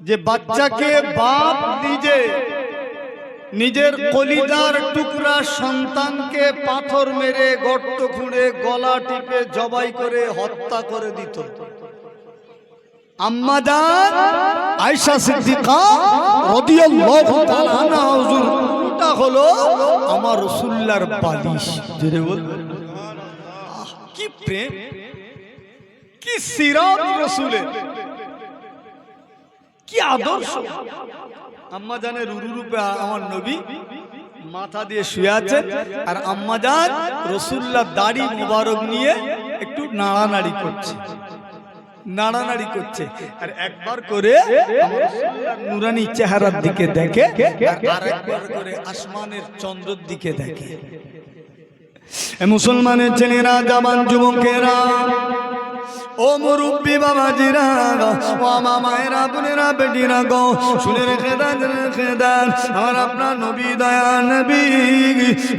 যে বাচ্চাকে বাপ নিজের কলিজার টুকরা সন্তানকে পাথর মেরে গর্ত খুঁড়ে গলা টিপে জবাই করে হত্যা করে দিত। আম্মা জান আয়েশা সিদ্দিকা রাদিয়াল্লাহু তাআলা আনহা হুজুরটা হলো আমার রাসূলুল্লাহর বালিশ। জোরে বলবেন সুবহানাল্লাহ। কি প্রেম, কি সিরাত রাসূলের, কি আদর্শ। আম্মা জানের রুরু রূপে আমার নবী মাথা দিয়ে শুয়ে আছেন, আর আম্মা জান রাসূলুল্লাহ দাড়ি মোবারক নিয়ে একটু নাড়ানাড়ি করছে, আর একবার করে নুরানি চেহারার দিকে দেখে, আর একবার করে আসমানের চন্দ্রের দিকে দেখে। মুসলমানের ছেলেরা, জামান যুবকেরা, ও মুরব্বী বাবাজিরা, ও আমার মায়েরা, বোনেরা, বেটিরা গো, শুনে রেখে দেন আমার আপনার নবী, দয়া নবী,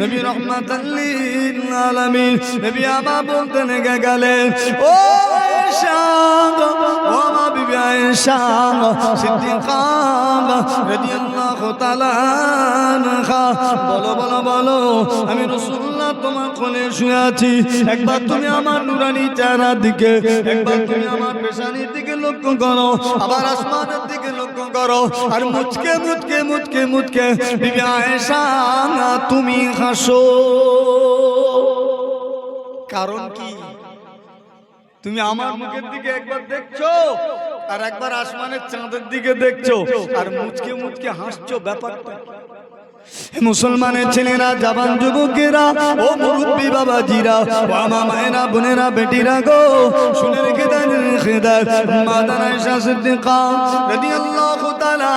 নবী রহমাতাল লিল আলামিন, নবী আমার বলতে লেগে গেলেন, ও আয়েশা, ও আমার বিবি আয়েশা সিদ্দিকা রাদিয়াল্লাহু তাআলা আনহা, বলো বলো বলো, আমি রাসূলুল্লাহ তোমার কোলে শুয়ে আছি, একবার তুমি আমার নুরানি চেহারার দিকে, একবার তুমি আমার পেশানির দিকে লক্ষ্য করো, আবার আসমানের দিকে লক্ষ্য করো, আর মুচকে মুচকে মুচকে মুচকে বিবি আয়েশা তুমি হাসো। কারণ কি? তুমি আমার মুখের দিকে একবার দেখছো, আর একবার আসমানের চাঁদের দিকে দেখছো, আর মুচকে মুচকে হাসছো। ব্যাপারটা মুসলমানের ছেলেরা, জাবান যুবকেরা, ও মুরব্বী বাবাজিরা, ও আমার মায়েরা, বোনেরা, বেটিরা গো, শুনে রেখে দেন মা আয়েশা সিদ্দিকা রাদিয়াল্লাহু তাআলা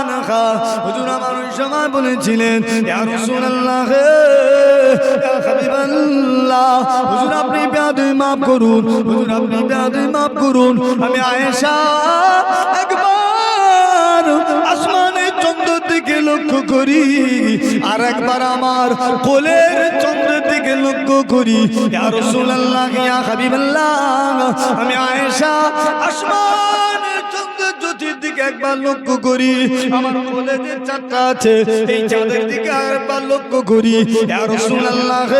আনহা হুজুর আমার ওই সময় বলেছিলেন, ইয়া রাসূলুল্লাহ, ইয়া হাবিবাল্লাহ, হুজুর আপনি বেয়াদবি মাফ করুন, হুজুর আপনি বেয়াদবি মাফ করুন। আমি আয়েশা একবার আসমানের চন্দ্রের দিকে লক্ষ্য করি, আর একবার আমার কোলের চন্দ্রের দিকে লক্ষ্য করি। ইয়া রাসূলুল্লাহ, ইয়া হাবিবাল্লাহ, আমি আয়েশা আসমানের চন্দ্রের জ্যোতির দিকে একবার লক্ষ্য করি, আমার কোলে যে চাঁদটা আছে এই চাঁদের দিকে একবার লক্ষ্য করি। ইয়া রাসূলুল্লাহ,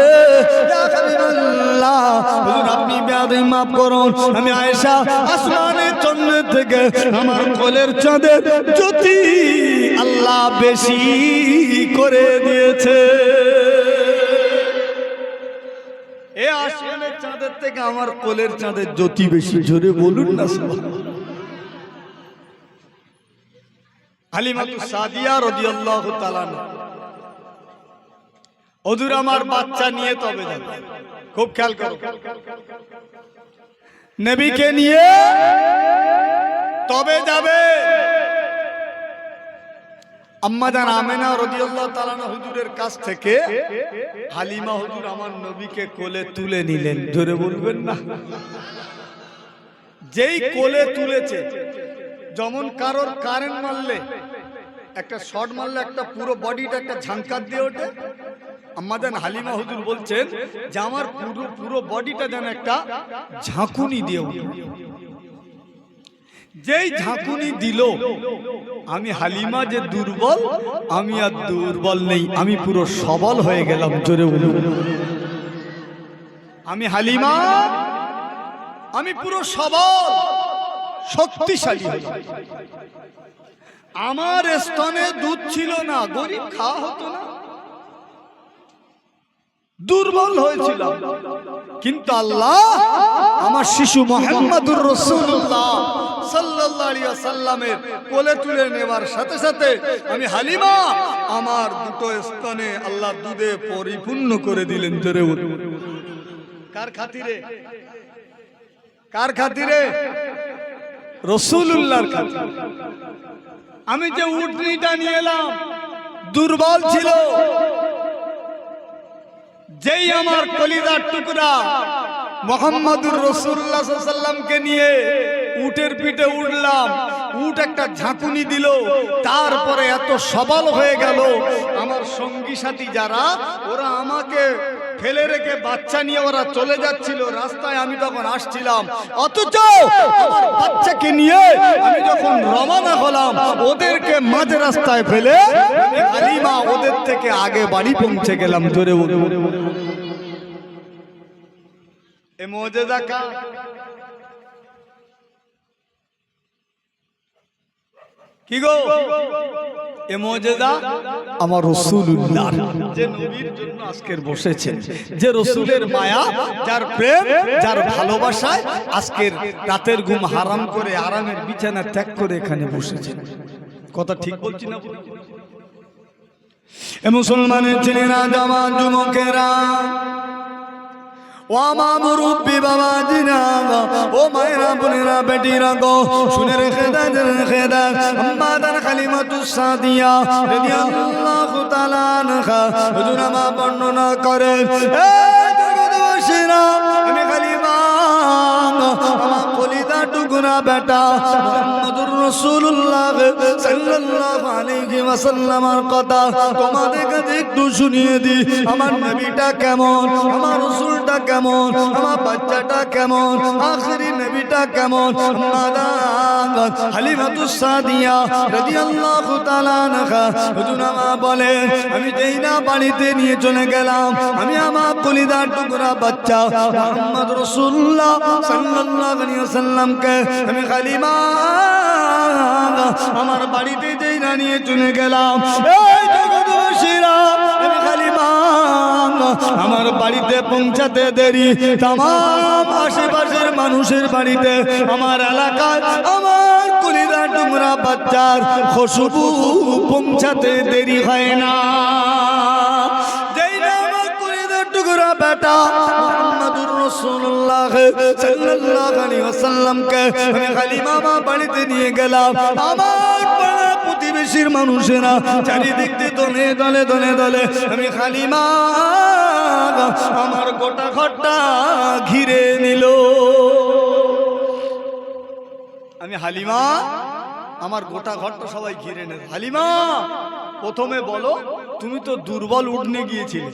ইয়া হাবিবাল্লাহ, হুজুর আপনি বেয়াদবি মাফ করুন। আমি আয়েশা আসমানের চন্দ্রের থেকে আমার কোলের চাঁদের জ্যোতি আল্লাহ বেশি করে দিয়েছে। এ আসমানের চাঁদের থেকে আমার কোলের চাঁদের জ্যোতি বেশি। জোরে বলুন না সুবহানাল্লাহ। হালিমাতুস সাদিয়া রাদিয়াল্লাহু তাআলা, হুজুর আমার বাচ্চা নিয়ে তবে যাবে। খুব খেয়াল করো, নবীকে নিয়ে তবে যাবে। আম্মা জান আমেনা রাদিয়াল্লাহু তাআলা হুজুরের কাছ থেকে হালিমা হুজুর আমার নবীকে কোলে তুলে নিলেন। জোরে বলবেন না। যেই কোলে তুলেছে, যেমন কারোর কারেন্ট মারলে, একটা শর্ট মারলে একটা পুরো বডিটা একটা ঝাঁকার দিয়ে ওঠে, আম্মা জান হালিমা হুজুর বলছেন যে আমার পুরো বডিটা যেন একটা ঝাঁকুনি দিয়ে ওঠে। যেই ঝাঁকুনি দিল, আমি হালিমা যে দুর্বল, আমি আর দুর্বল নেই, আমি পুরো সবল হয়ে গেলাম। জোরে বলুন। আমি হালিমা, আমি পুরো সবল শক্তিশালী হয়ে গেলাম। আমার স্তনে দুধ ছিল না, গরিব খাওয়া হতো না, দুর্বল হয়েছিলাম, কিন্তু আল্লাহ আমার শিশু মুহাম্মদুর রাসূলুল্লাহ সাল্লাল্লাহু আলাইহি ওয়াসাল্লামের কোলে তুলে নেওয়ার সাথে সাথে আমি হালিমা আমার দুটো স্তনে আল্লাহ দুধে পরিপূর্ণ করে দিলেন। জোরে বলুন। কার খাতিরে? কার খাতিরে? রাসূলুল্লাহর খাতিরে। আমি যে উটনিটা নিয়ে এলাম দুর্বল ছিল, যেই আমার কলিজার টুকরা মুহাম্মদুর রাসূলুল্লাহ সাল্লাল্লাহু আলাইহি ওয়াসাল্লামকে নিয়ে উটের পিঠে উঠলাম, উট একটা ঝাঁকুনি দিল, তারপরে এত সবল হয়ে গেল, আমার সঙ্গী সাথী যারা ওরা আমাকে ফেলে রেখে বাচ্চা নিয়ে ওরা চলে যাচ্ছিল রাস্তায়, আমি তখন আসছিলাম, অথচ আমার বাচ্চাকে নিয়ে আমি যখন রওনা হলাম ওদেরকে মাঝ রাস্তায় ফেলে হালিমা ওদের থেকে আগে বাড়ি পৌঁছে গেলাম। জোরে বলুন এ মুজিজা কার? কি গো এ মুজিজা আমার রাসূলুল্লাহ, যে নবীর জন্য আজকের বসেছেন, যে রাসূলের মায়া, যার প্রেম, যার ভালোবাসায় আজকের রাতের ঘুম হারাম করে আরামের বিছানা ত্যাগ করে এখানে বসেছেন। কথা ঠিক বলছি না? এ মুসলমানের ছেলেরা, জামান যুবকেরা, ও আমার মুরব্বি বাবাজিরা, ও মায়েরা, বোনেরা, বেটিরা গো, শুনে রেখে দেন আম্মা দান হালিমাতুস সাদিয়া রাদিয়াল্লাহু তাআলা আনহা হুজুর আমা বর্ণনা করেন, এই জগৎবাসীরা, আমি হালিমা আমার কলিজা টুকরা বেটা মুহাম্মদুর রাসূলুল্লাহ সাল্লাল্লাহু আলাইহি ওয়াসাল্লামের কথা তোমাদের কাছে একটু শুনিয়ে দিই। আমার নবীটা কেমন, আমার রাসূলটা কেমন, আমার বাচ্চাটা কেমন, আখেরি নবীটা কেমন। হালিমাতুস সাদিয়া রাদিয়াল্লাহু তাআলা আনহা হুজুর আমা বলে, আমি যেই না বাড়িতে নিয়ে চলে গেলাম, আমি আমার কলিজার টুকরা বাচ্চা মুহাম্মদ রাসূলুল্লাহ সাল্লাল্লাহু আলাইহি ওয়াসাল্লামকে আমি হালিমা আমার বাড়িতে যেই না নিয়ে চলে গেলাম, এই জগৎবাসীরা, আমি হালিমা আমার বাড়িতে পৌঁছাতে দেরি, তামাম আশেপাশের মানুষের বাড়িতে, আমার এলাকায় আমার কলিজার টুকরা বাচ্চার খুশবু পৌঁছাতে দেরি হয় না। যেই না আমার কলিজার টুকরা বেটা মুহাম্মদুর রাসূলুল্লাহ সাল্লাল্লাহু আলাইহি ওয়াসাল্লামকে আমি হালিমা বাড়িতে নিয়ে গেলাম, আমার পাড়া প্রতিবেশীর মানুষেরা চারিদিক দিয়ে দলে দলে দলে দলে আমি হালিমা আমার গোটা ঘরটা ঘিরে নিল। আমি হালিমা আমার গোটা ঘরটা সবাই ঘিরে নিল। হালিমা, প্রথমে বলো, তুমি তো দুর্বল উঠনে গিয়েছিলে,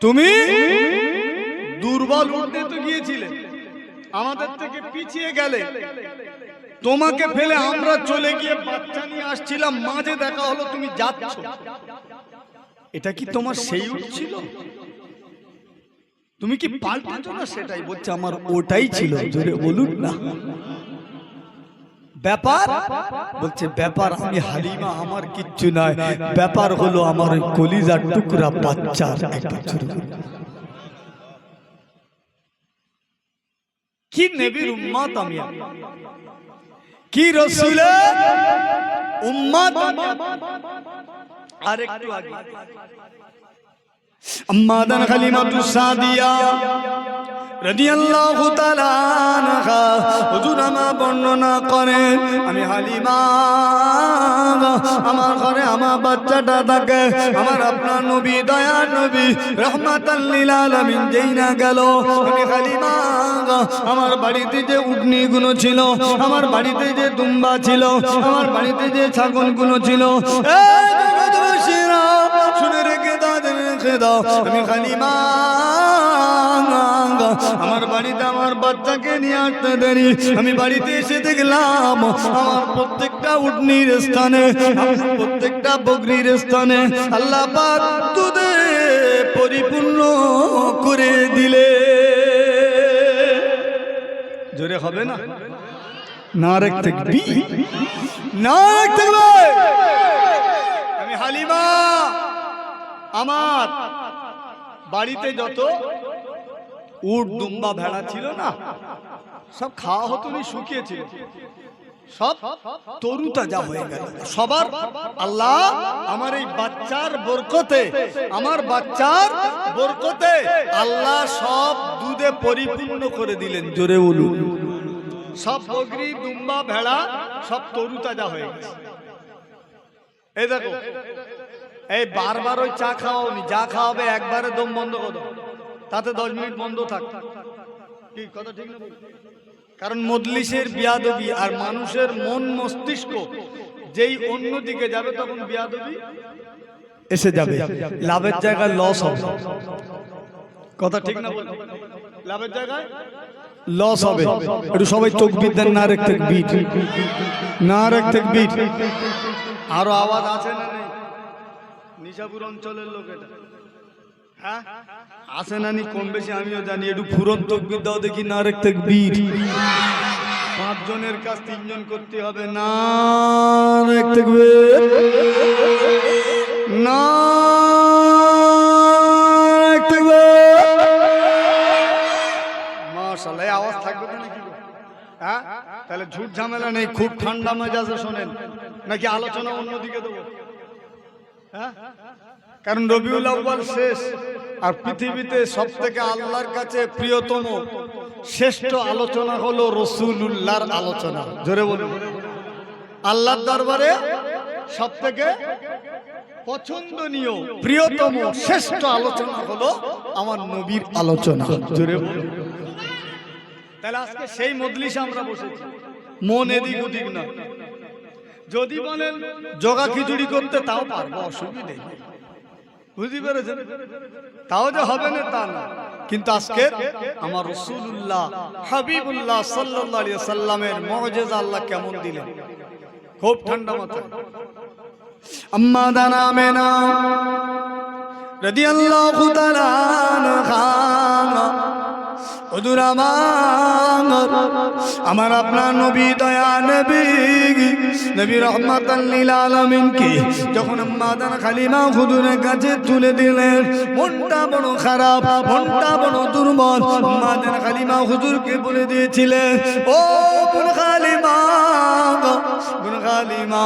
তুমি দুর্বল উঠনে তো গিয়েছিলে, আমাদের থেকে পিছিয়ে গেলে, তোমাকে ফেলে আমরা চলে গিয়ে বাচ্চা নিয়ে আসছিলাম, মাঝে দেখা হলো তুমি যাচ্ছ, এটা কি তোমার সেই উঠছিল? তুমি কি পাল্টেছো না? সেটাই বলছে, আমার ওটাই ছিল। জোরে বলুন না। ব্যাপার বলছে, ব্যাপার আমি হালিমা, আমার কিচ্ছু নয়, ব্যাপার হলো আমার ওই কলিজার টুকরা বাচ্চার। কি নবীর উম্মত আমি, কি রাসূলের উম্মত। আর একটু আগে আম্মা দান হালিমাতুস সাদিয়া রাদিয়াল্লাহু তাআলা আনহা হুজুর আমা বর্ণনা করেন, আমি হালিমা আমার ঘরে আমার বাচ্চাটা থাকে, আমার আপনার নবী, দয়ার নবী রাহমাতাল লিল আলামিন যেই না গেল, আমি হালিমা আমার বাড়িতে যে উটনি গুলো ছিল, আমার বাড়িতে যে দুম্বা ছিল, আমার বাড়িতে যে ছাগল গুলো ছিল, এই জগৎবাসীরা শুনে রেখে দাও, আমি হালিমা আমার বাড়িতে আমার বাচ্চাকে নিয়ে আসতে দেরি, আমি বাড়িতে এসে দেখলাম আমার প্রত্যেকটা উটনির স্থানে, প্রত্যেকটা বকরির স্থানে আল্লাহ পাক দুধে পরিপূর্ণ করে দিলে। জোরে হবে না? নারে তাকবীর, নারে তাকবীর। আমি হালিমা আমার বাড়িতে যত উট দুম্বা ভেড়া ছিল না, সব খাওয়া হতো নি, শুকিয়েছিল, সব তরু তাজা হয়ে গেল। সবার আল্লাহ আমার এই বাচ্চার বরকতে, আমার বাচ্চার বরকতে আল্লাহ সব দুধে পরিপূর্ণ করে দিলেন। জোরে বলুন। সব বকরি দুম্বা ভেড়া সব তরু তাজা হয়ে গেছে। এই দেখো, এই বারবার ওই চা খাওয়াওনি, যা খাওয়াবে একবারে দম বন্ধ করো, তাতে 10 মিনিট বন্ধ থাক। কি কথা ঠিক না? কারণ মজলিসের বিয়াদবি আর মানুষের মন মস্তিষ্ক যেই অন্যদিকে যাবে তখন বিয়াদবি এসে যাবে, লাভের জায়গায় লস হবে। কথা ঠিক না? লাভের জায়গায় লস হবে। একটু সবাই তাকবীর দেন, না রেখ তাকবীর, না রেখ তাকবীর। আরো আওয়াজ আছে না নেই? নিশাপুর অঞ্চলের লোক এটা, হ্যাঁ আছে না নি? কম বেশি আমিও জানি। একটু ফুরন তাকবীর দাও দেখি, না রেখ তাকবীর। 5 জনের কাজ 3 জন করতে হবে। না রেখ তাকবীর, না রেখ তাকবীর। মাশাআল্লাহ, এই আওয়াজ থাকবে তো নাকি? হ্যাঁ, তাহলে ঝুট ঝামেলা নেই, খুব ঠান্ডা মেজাজে শোনেন, নাকি আলোচনা অন্যদিকে দেবো? হ্যাঁ, কারণ রবিউল আউয়াল শেষ, আর পৃথিবীতে সবথেকে আল্লাহর কাছে প্রিয়তম শ্রেষ্ঠ আলোচনা হলো রাসূলুল্লাহর আলোচনা। জোরে বলুন। আল্লাহর দরবারে সবথেকে পছন্দনীয়, প্রিয়তম, শ্রেষ্ঠ আলোচনা হলো আমার নবীর আলোচনা। জোরে বলুন। তাহলে আজকে সেই মজলিসে আমরা বসেছি, মন এদিক ওদিক না। যদি বলেন জগা খিচুড়ি করতে, তাও পারবো, অসুবিধা নেই, বুঝতে পেরেছেন? তাও যে হবে না তা না, কিন্তু আজকে আমার রাসূলুল্লাহ হাবিবুল্লাহ সাল্লাল্লাহু আলাইহি সাল্লামের মুজিজা আল্লাহ কেমন দিলেন, খুব ঠান্ডা মাথায়। আম্মা দানা আমেনা রাদিয়াল্লাহু তাআলা আনহা, হুজুর আমার আপনার নবী, দয়া নবী, নবী রহমাতাল লিল আলামিন কে যখন আম্মা দান খালিমা হুজুরের কাছে তুলে দিলেন, মনটা বড় খারাপ, মনটা বড় দুর্বল। আম্মা দান খালিমা হুজুরকে বলে দিয়েছিলেন, ও বোন খালিমা, বোন খালিমা,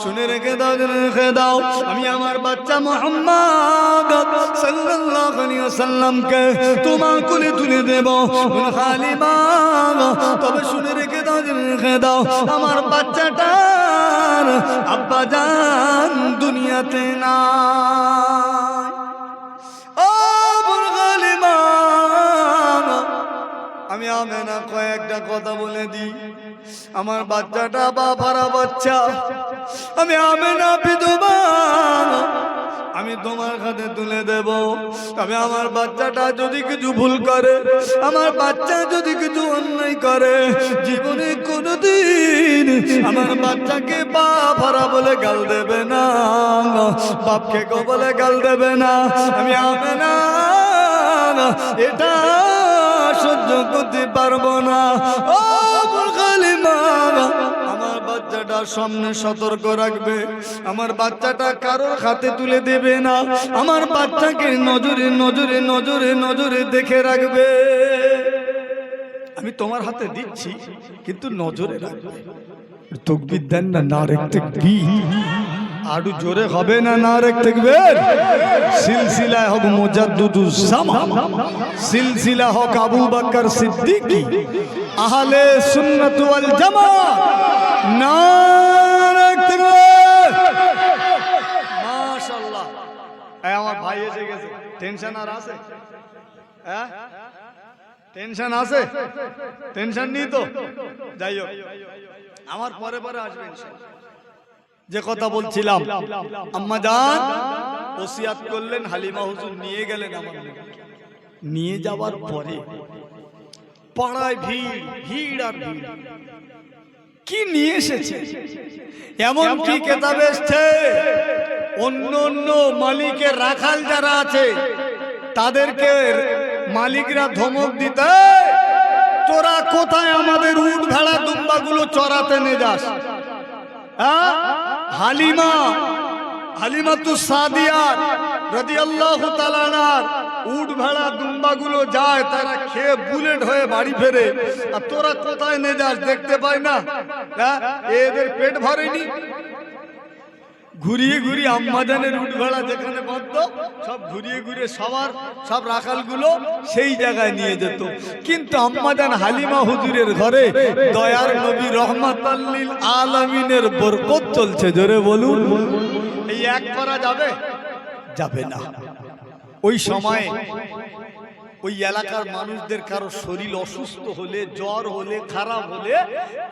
শুনে রেখে দাও, রেখে দাও, আমি আমার বাচ্চা মুহাম্মদ সাল্লাল্লাহু আলাইহি ওয়াসাল্লামকে তোমার কোলে তুলে দেব। বোন খালিমা, তবে শুনে রেখে দাও, রেখে দাও, আমার বাচ্চাটার আব্বা জান দুনিয়াতে নাই। ও বোন খালিমা, আমি আমেনা কয়েকটা কথা বলে দিই, আমার বাচ্চাটা বাবারা বাচ্চা, আমি আমেনা বিধবা, আমি তোমার হাতে তুলে দেব। তবে আমার বাচ্চাটা যদি কিছু ভুল করে, আমার বাচ্চা যদি কিছু অন্যায় করে, জীবনে কোনোদিন আমার বাচ্চাকে বাবারা বলে গাল দেবে না, বাপকে গো বলে গাল দেবে না। আমি আমেনা এটা সহ্য করতে পারবো না। ও খালিমা, আমার বাচ্চাটার সামনে সতর্ক রাখবে, আমার বাচ্চাটা কারোর হাতে তুলে দেবে না, আমার বাচ্চাকে নজরে নজরে নজরে নজরে দেখে রাখবে। আমি তোমার হাতে দিচ্ছি, কিন্তু নজরে রাখবে। তাকবীর দেন না, না রাখতে কি আরো জোরে হবে না, না রাখতে সিলসিলা হোক মুজাদ্দিদুজ জামান, সিলসিলা হোক আবু বকর সিদ্দিকী, আহলে সুন্নাত ওয়াল জামাত, না রাখতে। মাশাআল্লাহ, এই আমার ভাই এসে গেছে, টেনশন আর আছে? হ্যাঁ, টেনশন আছে? টেনশন নেই তো? যাই হোক, আমার পরে পরে আসবে ইনশাআল্লাহ। যে কথা বলছিলাম, আম্মা জান ওসিয়াত করলেন, হালিমা হুজুর নিয়ে গেলেন আমার নবীকে। নিয়ে যাওয়ার পরে পাড়ায় ভিড়, ভিড় আর ভিড়। কি নিয়ে এসেছে? এমন কি কেতাব এসেছে, অন্য অন্য মালিকের রাখাল যারা আছে তাদেরকে মালিকরা ধমক দিতে, তোরা কোথায় আমাদের উট ভেড়া দুম্বাগুলো চড়াতে নিয়ে যাস? হালিমাতুস সাদিয়া রাদিয়াল্লাহু তাআলা আনহার উট ভেড়া দুম্বাগুলো যায়, তারা খেয়ে বুলেট হয়ে বাড়ি ফেরে, আর তোরা কোথায় নিয়ে যাস? দেখতে পাই না এদের পেট ভরেনি? ঘুরিয়ে ঘুরিয়ে আম্মাজানের উট ভেড়া যেখানে বাঁধত, সব ঘুরিয়ে ঘুরিয়ে সব রাখালগুলো সেই জায়গায় নিয়ে যেত। কিন্তু আম্মাজান হালিমা হুজুরের ঘরে দয়ার নবী রহমাতাল লিল আলামিনের বরকত চলছে। জোরে বলুন। এই এক করা যাবে? যাবে না। ওই সময় ওই এলাকার মানুষদের কারো শরীর অসুস্থ হলে, জ্বর হলে, খারাপ হলে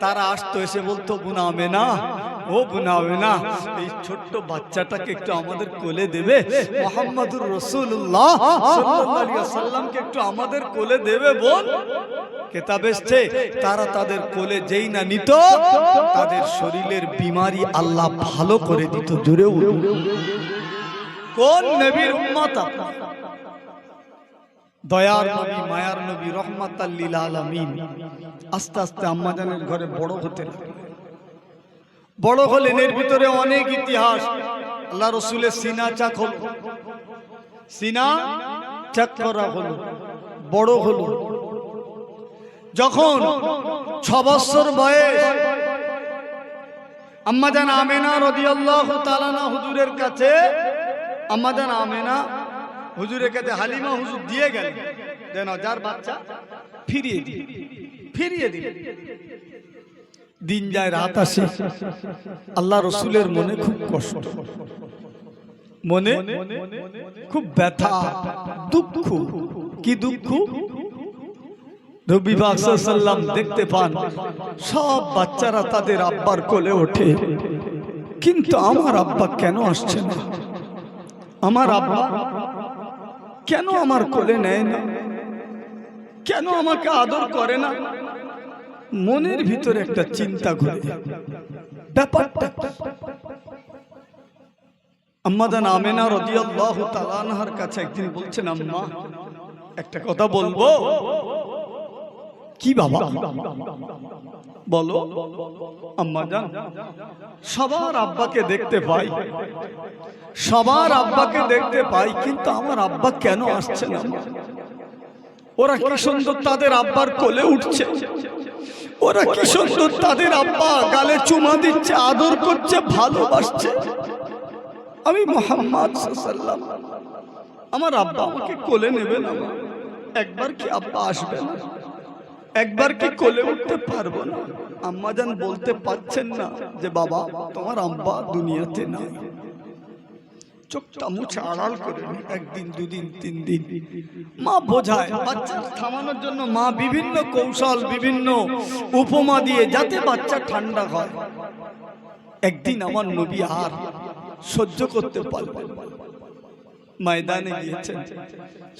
তারা আসতো, এসে বলতো বোনা আমেনা, ও বোনা আমেনা, এই ছোট্ট বাচ্চাটাকে একটু আমাদের কোলে দেবে, মুহাম্মাদুর রাসূলুল্লাহ সাল্লাল্লাহু আলাইহি ওয়াসাল্লামকে একটু আমাদের কোলে দেবে বোন। কিতাব এসেছে তারা তাদের কোলে যেই না নিত, তাদের শরীরের বিমারি আল্লাহ ভালো করে দিত। জোরে কোন নবীর উম্মত? দয়ার নবী, মায়ার নবী, রহমাতাল লিল আলামিন। আস্তে আস্তে আম্মাজানের ঘরে বড় হতে লাগলেন। বড় হলেন, এর ভিতরে অনেক ইতিহাস। আল্লাহ রসুলের সিনা চাক হল, সিনা চাক করা হলো, বড় হলো। যখন 6 বছর বয়স, আম্মাজান আমেনা রাদিয়াল্লাহু তাআলা হুজুরের কাছে, আম্মাজান আমেনা হুজুরের কাছে হালিমা হুজুর দিয়ে গেলেন, যেন যার বাচ্চা ফিরিয়ে দিন। দিন যায়, রাত আসে, আল্লাহ রসুলের মনে খুব কষ্ট, মনে খুব ব্যথা, দুঃখ। কি দুঃখ? নবী পাক সাল্লাল্লাহু আলাইহি ওয়াসাল্লাম দেখতে পান সব বাচ্চারা তাদের আব্বার কোলে ওঠে, কিন্তু আমার আব্বা কেন আসছে না? আমার আব্বা কেন আমার কোলে নেয় না? কেন আমাকে আদর করে না? মনের ভিতরে একটা চিন্তা ঘুরে। ব্যাপারটা আম্মাজান আমেনা রাদিয়াল্লাহু তাআলা আনহার কাছে একদিন বলছেন, আম্মা একটা কথা বলবো। কি বাবা? বলো। আম্মাজান, সবার আব্বাকে দেখতে পাই, সবার আব্বাকে দেখতে পাই, কিন্তু আমার আব্বা কেন আসছে না? ওরা কি সুন্দর তাদের আব্বার কোলে উঠছে, ওরা কি সুন্দর তাদের আব্বা গালে চুমা দিচ্ছে, আদর করছে, ভালোবাসছে। আমি মুহাম্মদ সাল্লাল্লাহু আলাইহি ওয়াসাল্লাম, আমার আব্বা আমাকে কোলে নেবে না? একবার কি আব্বা আসবে না? একবার কি কোলে উঠতে পারবো না? আম্মাজান বলতে পারছেন না যে বাবা তোমার আব্বা দুনিয়াতে নাই। চোখটা মুছে আড়াল করে একদিন, দুদিন, 3 দিন মা বোঝায়, বাচ্চা থামানোর জন্য মা বিভিন্ন কৌশল, বিভিন্ন উপমা দিয়ে যাতে বাচ্চা ঠান্ডা হয়। একদিন আমার নবী আর সহ্য করতে পারবেন, ময়দানে গিয়েছেন,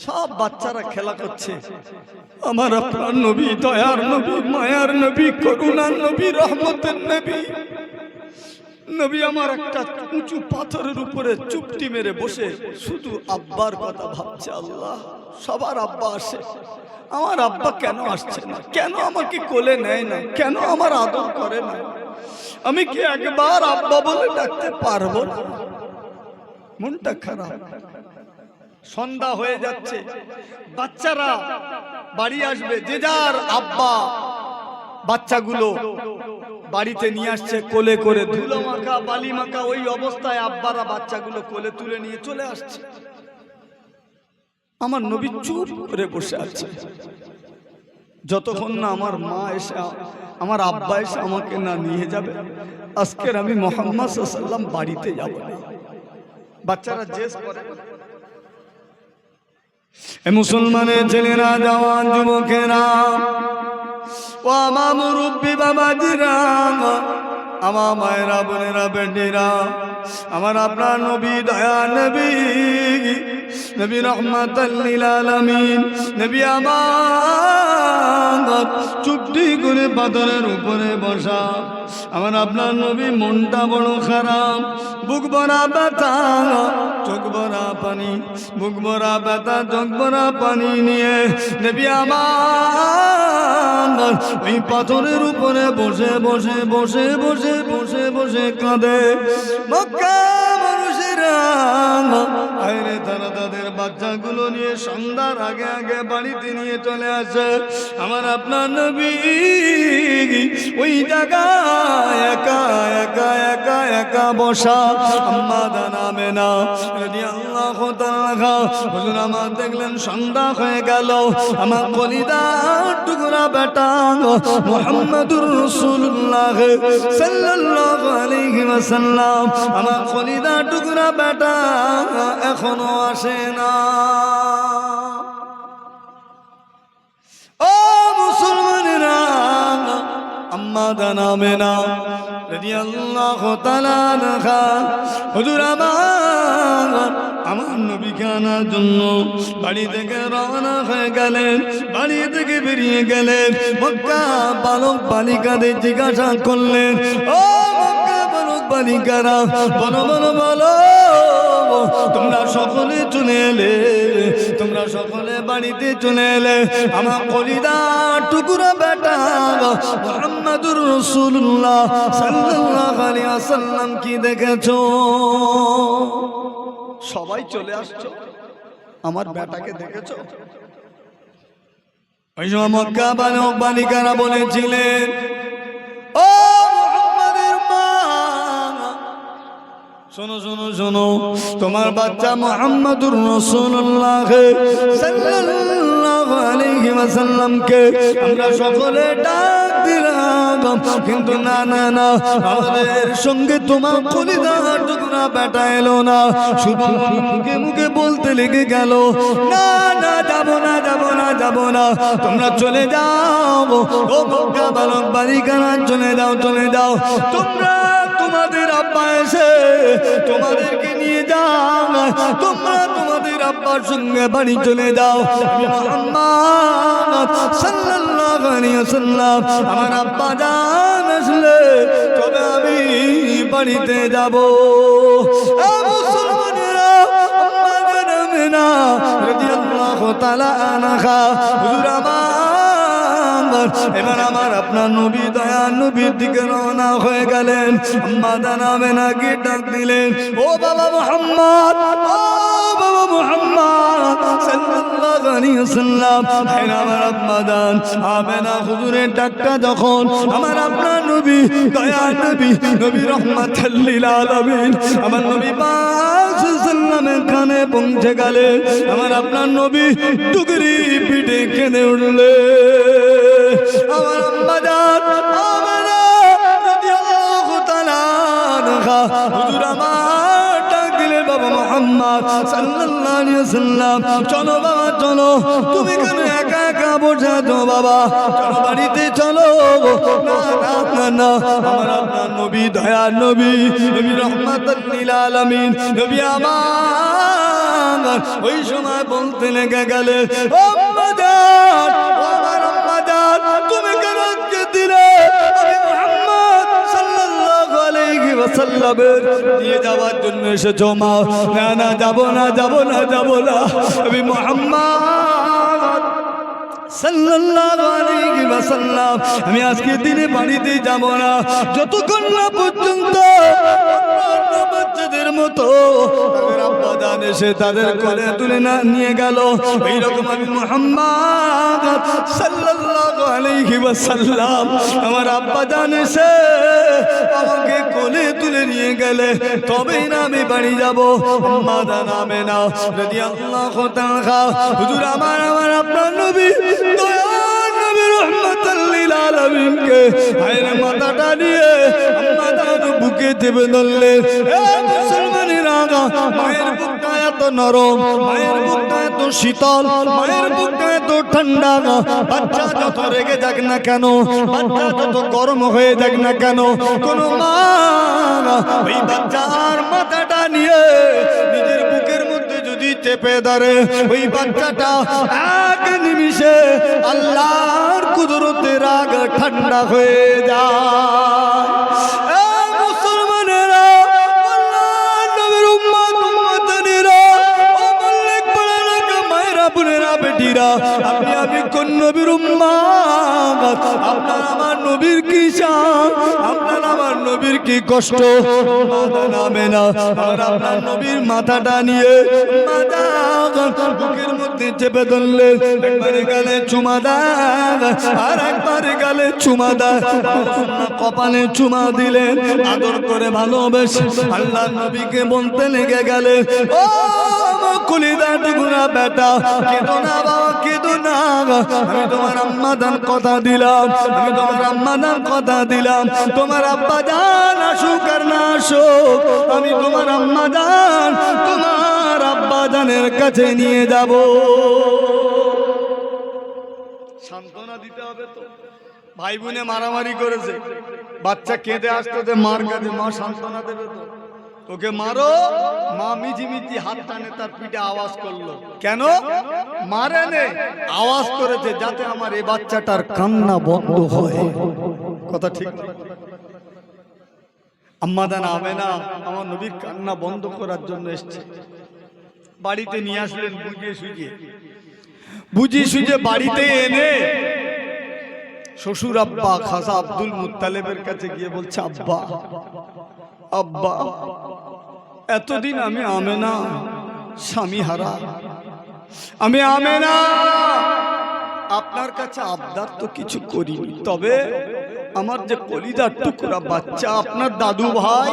সব বাচ্চারা খেলা করছে। আমার আপনার নবী, দয়ার নবী, মায়ার নবী, করুণার নবী, রহমতের নবী, নবী আমার একটা উঁচু পাথরের উপরে চুপটি মেরে বসে শুধু আব্বার কথা ভাবছে। আল্লাহ, সবার আব্বা আসে, আমার আব্বা কেন আসছে না? কেন আমাকে কোলে নেয় না? কেন আমার আদর করে না? আমি কি একবার আব্বা বলে ডাকতে পারবো না? মনটা খারাপ। সন্ধ্যা হয়ে যাচ্ছে, বাচ্চারা বাড়ি আসবে, যে যার আব্বা বাচ্চাগুলো বাড়িতে নিয়ে আসছে কোলে করে, ধুলো মাখা, বালি মাখা। ওই অবস্থায় আব্বারা বাচ্চাগুলো কোলে তুলে নিয়ে চলে আসছে। আমার নবী চুপ করে বসে আছে, যতক্ষণ না আমার মা এসে, আমার আব্বা এসে আমাকে না নিয়ে যাবে, আজকের আমি মুহাম্মদ সাল্লাল্লাহু আলাইহি ওয়াসাল্লাম বাড়িতে যাব না। বাচ্চারা জেদ করে। মুসলমানের ছেলেরা, জওয়ান যুবকেরা, ও আমার মুরব্বী বাবাজিরা, আমার মায়েরা, বোনেরা, বেটিরা, আমার আপনার নবী, দয়া নবী, নবী রহমাতাল লিল আলামিন, নবী আমার চুপটি করে পাথরের উপরে বসা। আমার আপনার নবী মনটা বড় খারাপ, বুক ভরা ব্যথা, চোখ ভরা পানি, বুক ভরা ব্যথা, চোখ ভরা পানি নিয়ে নবী আমার ওই পাথরের উপরে বসে বসে বসে বসে বসে বসে কাঁদে। মক্কা মানুষেরা আরে তারা তাদের বাচ্চাগুলো নিয়ে সন্ধ্যার আগে আগে বাড়িতে নিয়ে চলে আসে। আমার আপনার নবী ওই জায়গায় একা একা একা একা বসা। আম্মা জানাবে না রাদিয়াল্লাহু তাআলা, হুজুর আমার দেখলেন সন্ধ্যা হয়ে গেল, আমার কলিজার টুকরা বেটা মুহাম্মাদুর রাসূলুল্লাহ সাল্লাল্লাহু আলাইহি ওয়াসাল্লাম, আমার কলিজার টুকরা বেটা এখনো আসে না। ও মুসলমানেরা, আম্মা জান আমেনা রাদিয়াল্লাহু তাআলা আনহা হুজুর আমার নবীকে আনার জন্য বাড়ি থেকে রওনা হয়ে গেলেন। বাড়ি থেকে বেরিয়ে গেলেন। মক্কা বালক বালিকাদের জিজ্ঞাসা করলেন, ও মক্কা বালক বালিকারা, বলো বলো বলো, তোমরা সকলে চলে এলে, তোমরা সকলে বাড়িতে চলে এলে, আমার কলিদার টুকরা বেটা মুহাম্মদুর রাসূলুল্লাহ সাল্লাল্লাহু আলাইহি ওয়াসাল্লাম কি দেখেছো? সবাই চলে আসছো, আমার বেটাকে দেখেছো? ওই সময় মক্কা বালক বালিকারা বলেছিলেন, ও মুহাম্মাদের মা, শোনো শোনো শোনো, তোমার বাচ্চা মুহাম্মদুর রাসূলুল্লাহ সাল্লাল্লাহু আলাইহি ওয়াসাল্লামকে আমরা সকলে ডাক দিলাম, কিন্তু না না না, আমাদের সঙ্গে তোমার কলিজার টুকরা বেটা এলো না। শুধু মুখে মুখে বলতে লেগে গেল, না না, যাবো না যাবো না যাবো না, তোমরা চলে যাও। ও মক্কা বালক বালিকারা, চলে যাও চলে যাও, তোমরা তোমাদের আব্বা এসে তোমাদেরকে নিয়ে যাও, তোমরা তোমাদের আব্বার সঙ্গে বাড়ি চলে যাও। মুহাম্মদ সাল্লাল্লাহু আলাইহি ওয়াসাল্লাম, আমার আব্বা জান আসলে তবে আমি বাড়িতে যাব। মুসলমানেরা, আম্মা জান আমেনা রাদিয়াল্লাহু তাআলা আনহা হুজুর আমার, এবার আমার আপনার নবী দয়া নবীর দিকে রওনা হয়ে গেলেন। আম্মা জান আমেনাকে ডাক দিলেন, ও বাবা মুহাম্মদ, ও বাবা মুহাম্মদ সাল্লাল্লাহু আলাইহি ওয়াসাল্লাম। আমার আম্মা জান আমেনা হুজুরের ডাকটা যখন আমার আপনার নবী দয়া নবী নবী রাহমাতুল লিল আলামিন আমার নবী পাক সাল্লামের কানে পৌঁছে গেলে, আমার আপনার নবী টুকরি পিঠে কেঁদে উঠলে। আমার আম্মা জান আমেনা রাদিয়াল্লাহু তাআলা আনহা হুজুর আমার ডাক দিলেন, বাবা মুহাম্মদ সাল্লাল্লাহু আলাইহি ওয়াসাল্লাম, চলো বাবা চলো, তুমি কেন একা একা বসে আছো বাবা, চলো বাড়িতে চলো। না না না না, আমার আপনার নবী দয়া নবী নবী রাহমাতুল লিল আলামিন নবী আমার ওই সময় বলতে লেগে গেলে, আম্মা জান, আমার আম্মা জান, তুমি কেন আজকে দিলে আমি মুহাম্মদ সাল্লাল্লাহু আলাইহি ওয়াসাল্লামের দিয়ে যাওয়ার জন্য এসেছো মা? না না, যাবো না যাবো না যাবো না, আমি মুহাম্মদ সাল্লাল্লাহু আলাইহি ওয়াসাল্লাম, আমি আজকে দিনে বাড়িতে যাব না যতক্ষণ না পর্যন্ত বাচ্চাদের মতো তাদের আব্বা জান এসে তাদের কোলে তুলে না নিয়ে গেল। এইরকম আমি মুহাম্মদ সাল্লাল্লাহু আলাইহি ওয়াসাল্লাম, আমার আব্বা জান এসে আমাকে কোলে তুলে নিয়ে গেলে তবেই না আমি বাড়ি যাব। আম্মা জান আমেনা রাদিয়াল্লাহু তাআলা হুজুর আমার আপনার নবী দয়ার নবী রাহমাতুল লিল আলামিনকে ভাইয়ের মাথাটা নিয়ে আম্মা জান বুকে চেপে ধরলেন। মুসলমানেরা, মায়ের বুকটা এত নরম, মায়ের বুকটা এত শীতল, মায়ের বুকটা এত ঠান্ডা, বাচ্চা যত রেগে যাক না কেন, বাচ্চা যত গরম হয়ে যাক না কেন, কোনো মা ওই বাচ্চার মাথাটা নিয়ে নিজের বুকের মধ্যে যদি চেপে ধরে, ওই বাচ্চাটা এক নিমিষে আল্লাহর কুদরতে রাগ ঠান্ডা হয়ে যায়। মুসলমানেরা, আল্লাহর নবীর উম্মত উম্মতানিরা, ও মুল্লিক পড়ারা মায়েরা বোনেরা বেটিরা, আপনি আমি কোন নবীর উম্মত? আপনার আমার নবীর কি শান, আপনার আমার নবীর কি কষ্ট। নামে না আর আপনার নবীর মাথাটা নিয়ে বুকের মধ্যে চেপে ধরলেন, একবারে গালে চুমা দেন আর একবারে গালে চুমা দেন, কপালে চুমা দিলেন, আদর করে ভালোবেসে আল্লাহ নবীকে বলতে লেগে গেলে, ও কলিদা টুকুরা বেটা, কেঁদো না বাবা কেঁদো না, আমি তোমার আম্মা জান কথা দিলাম, আমি তোমার আম্মা জান কথা দিলাম, তোমার আব্বা জান আসুক আর না আসুক, আমি তোমার আম্মা জান তোমার আব্বা জানের কাছে নিয়ে যাব। সান্ত্বনা দিতে হবে তো। ভাই বোনে মারামারি করেছে, বাচ্চা কেঁদে আসতে মার কাছে, মা সান্ত্বনা দেবে তো। তোকে মারো, মা মিঝিমিঝি হাত টানে তার পিঠে আওয়াজ করলো, কেন মারে নে, আওয়াজ করেছে যাতে আমার এই বাচ্চাটার কান্না বন্ধ হয়। কথা ঠিক। আম্মা জান আমেনা আমার নবীর কান্না বন্ধ করার জন্য এসছে। বাড়িতে নিয়ে আসলেন বুঝিয়ে সুঝে বাড়িতে এনে শ্বশুর আব্বা খাজা আব্দুল মুত্তালেবের কাছে গিয়ে বলছে, আব্বা আব্বা এতদিন আমি আমেনা স্বামী হারা, আমি আমেনা আপনার কাছে আবদার তো কিছু করিনি, তবে আমার যে কলিজার টুকরা বাচ্চা আপনার দাদু ভাই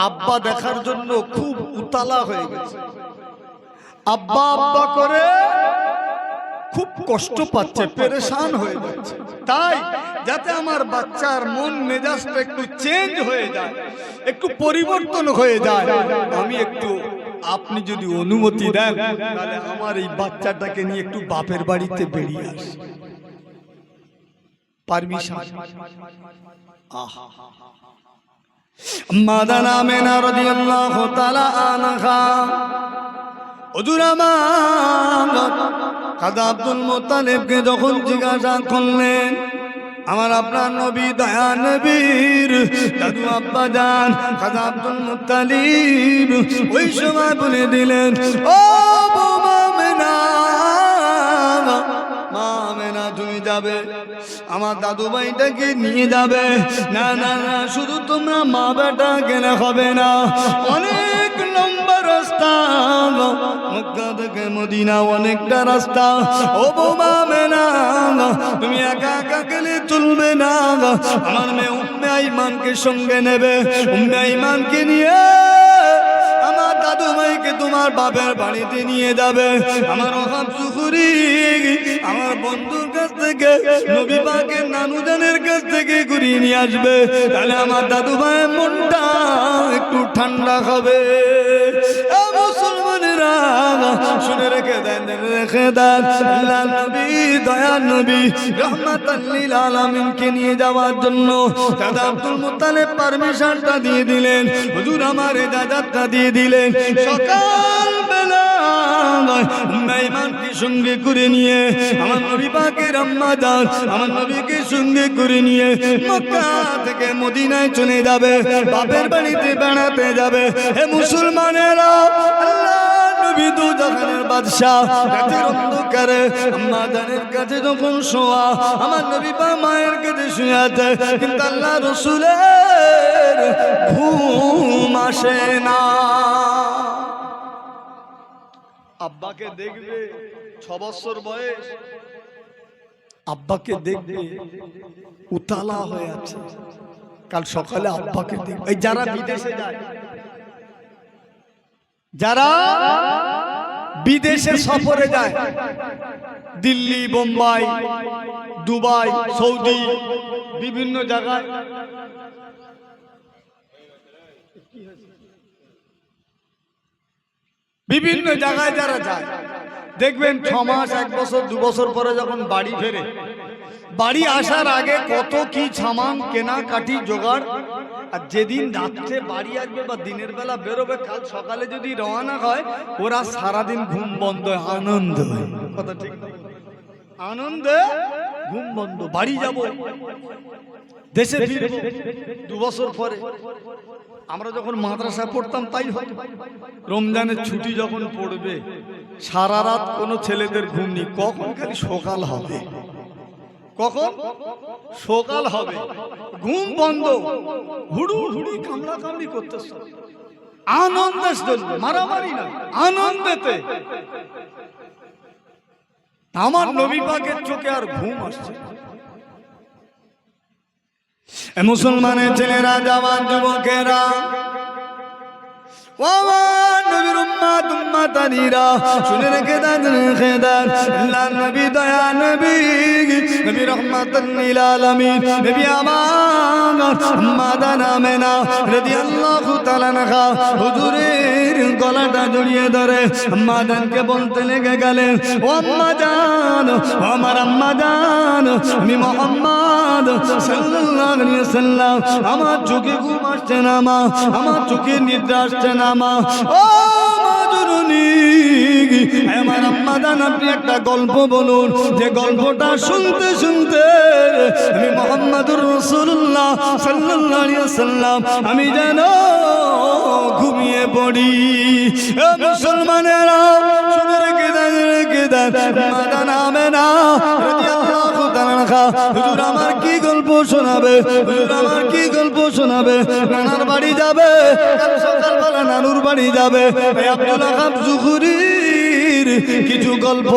আব্বা দেখার জন্য খুব উতালা হয়ে গেছে, আব্বা আব্বা করে খুব কষ্ট পাচ্ছে, পেরেশান হয়ে যাচ্ছে। তাই যাতে আমার বাচ্চার মন মেজাজটা একটু চেঞ্জ হয়ে যায়, একটু পরিবর্তন হয়ে যায়, আমি একটু, আপনি যদি অনুমতি দেন তাহলে আমার এই বাচ্চাটাকে নিয়ে একটু বাপের বাড়িতে বেরিয়ে আসি। পারমিশন। আহা মাদানা আমেনা রাদিয়াল্লাহু তাআলা আনহা হুজুর আমার খাজা আব্দুল মুত্তালিবকে যখন জিজ্ঞাসা করলেন, আমার আপনার নবী দয়া নবীর দাদু আব্বা জান খাজা আব্দুল মুত্তালিব ওই সময় বলে দিলেন, ও মা আমেনা, মা আমেনা তুমি যাবে আমার দাদু ভাইটাকে নিয়ে যাবে। না না না, শুধু তোমরা মা বেটা গেলে হবে না, অনেক লম্বা রাস্তা, মক্কা থেকে মদিনা অনেকটা রাস্তা। ও বৌমা আমেনা তুমি একা একা গেলে চলবে না, আমার মেয়ে উম্মে আইমানকে সঙ্গে নেবে, উম্মে আইমানকে নিয়ে আমার দাদু ভাইকে তোমার বাপের বাড়িতে নিয়ে যাবে। আমার ওহাব সুখুরি আমার বন্ধুর কাছ থেকে নবী পাকের নানু জানের কাছ থেকে ঘুরিয়ে নিয়ে আসবে, তাহলে আমার দাদু ভাইয়ের মনটা একটু ঠান্ডা হবে। মুসলমানেরা শুনে রেখে দেন, রেখে দেন, আল্লাহ নবী দয়ার নবী রহমাতাল লিল আলামিনকে নিয়ে যাওয়ার জন্য দাদা আব্দুল মুত্তালিব পারমিশনটা দিয়ে দিলেন, হুজুর আমার ইজাজতটা দিয়ে দিলেন। সকাল বেলা উম্মে আইমানকে সঙ্গে করে নিয়ে আমার নবী পাকের আম্মা জান আমার নবীকে সঙ্গে করে নিয়ে মক্কা থেকে মদিনায় চলে যাবে, বাপের বাড়িতে বেড়াতে যাবে। হে মুসলমানেরা, আল্লাহ নবী দু জাহানের বাদশা রাতের অন্ধকারে আম্মা জানের কাছে যখন শোয়া, আমার নবী বা মায়ের কাছে শুয়ে আছে, কিন্তু আল্লাহ রাসূলের ঘুম আসে না। আব্বাকে দেখবে 6 বছর বয়স, আব্বাকে দেখবে উতালা হয়ে আছে, কাল সকালে আব্বাকে দেখবে। এই যারা বিদেশে যায়, যারা বিদেশে সফরে যায়, দিল্লি, বোম্বাই, দুবাই, সৌদি, বিভিন্ন জায়গায়, বিভিন্ন জায়গায় যারা যায় দেখবেন 6 মাস 1 বছর 2 বছর পরে যখন বাড়ি ফেরে, বাড়ি আসার আগে কত কি সামান কেনাকাটি জোগাড়, আর যেদিন রাত্রে বাড়ি আসবে বা দিনের বেলা বেরোবে, কাল সকালে যদি রওনা হয় ওরা সারাদিন ঘুম বন্ধ, আনন্দ। কথা ঠিক না? আনন্দে ঘুম বন্ধ, বাড়ি যাব, দেশে ফিরব 2 বছর পরে। আমরা যখন মাদ্রাসা পড়তাম তাই হতো, রমজানের ছুটি যখন পড়বে সারা রাত কোনো ছেলেদের ঘুম নেই, কখন খালি সকাল হবে, কখন সকাল হবে, ঘুম বন্ধ, হুড়ু হুড়ি কামড়া কামড়ি করতেছে, আনন্দের জন্য, মারামারি না, আনন্দেতে। আমার নবী পাকের চোখে আর ঘুম আসছে। মুসলমানের ছেলেরা, জওয়ান যুবকেরা, নবীর উম্মত উম্মতানিরা শুনে রেখে দেন আল্লাহ নবী দয়া নবী নবী রহমাতুল লিল আলামিন নবী আমার আম্মা জান আমেনা রাদিয়াল্লাহু তাআলা আনহা হুজুরের গলাটা জড়িয়ে ধরে আম্মা জানকে বলতে লেগে গেলেন, ও আম্মা জান, ও আমার আম্মা জান, আমি মুহাম্মদ সাল্লাল্লাহু আলাইহি ওয়াসাল্লাম, আমার চোখে ঘুম আসছে না মা, আমার চোখে নিদ্রা আসছে না মা। ও মা জননী, আমার আম্মা জান, আপনি একটা গল্প বলুন, যে গল্পটা শুনতে শুনতে আমি মুহাম্মদুর রাসূলুল্লাহ সাল্লাল্লাহু আলাইহি ওয়াসাল্লাম আমি যেন ঘুমিয়ে পড়ি। মুসলমানেরা শুনে রেখে দেন, আম্মা জান আমেনা রাদিয়াল্লাহু তাআলা আনহা হুজুর আমার কি গল্প শোনাবে, হুজুর আমার কি গল্প শোনাবে, নানার বাড়ি যাবে, কাল সকালবেলা নানুর বাড়ি যাবে, আব্দুল ওয়াহাব জুহরির কিছু গল্প,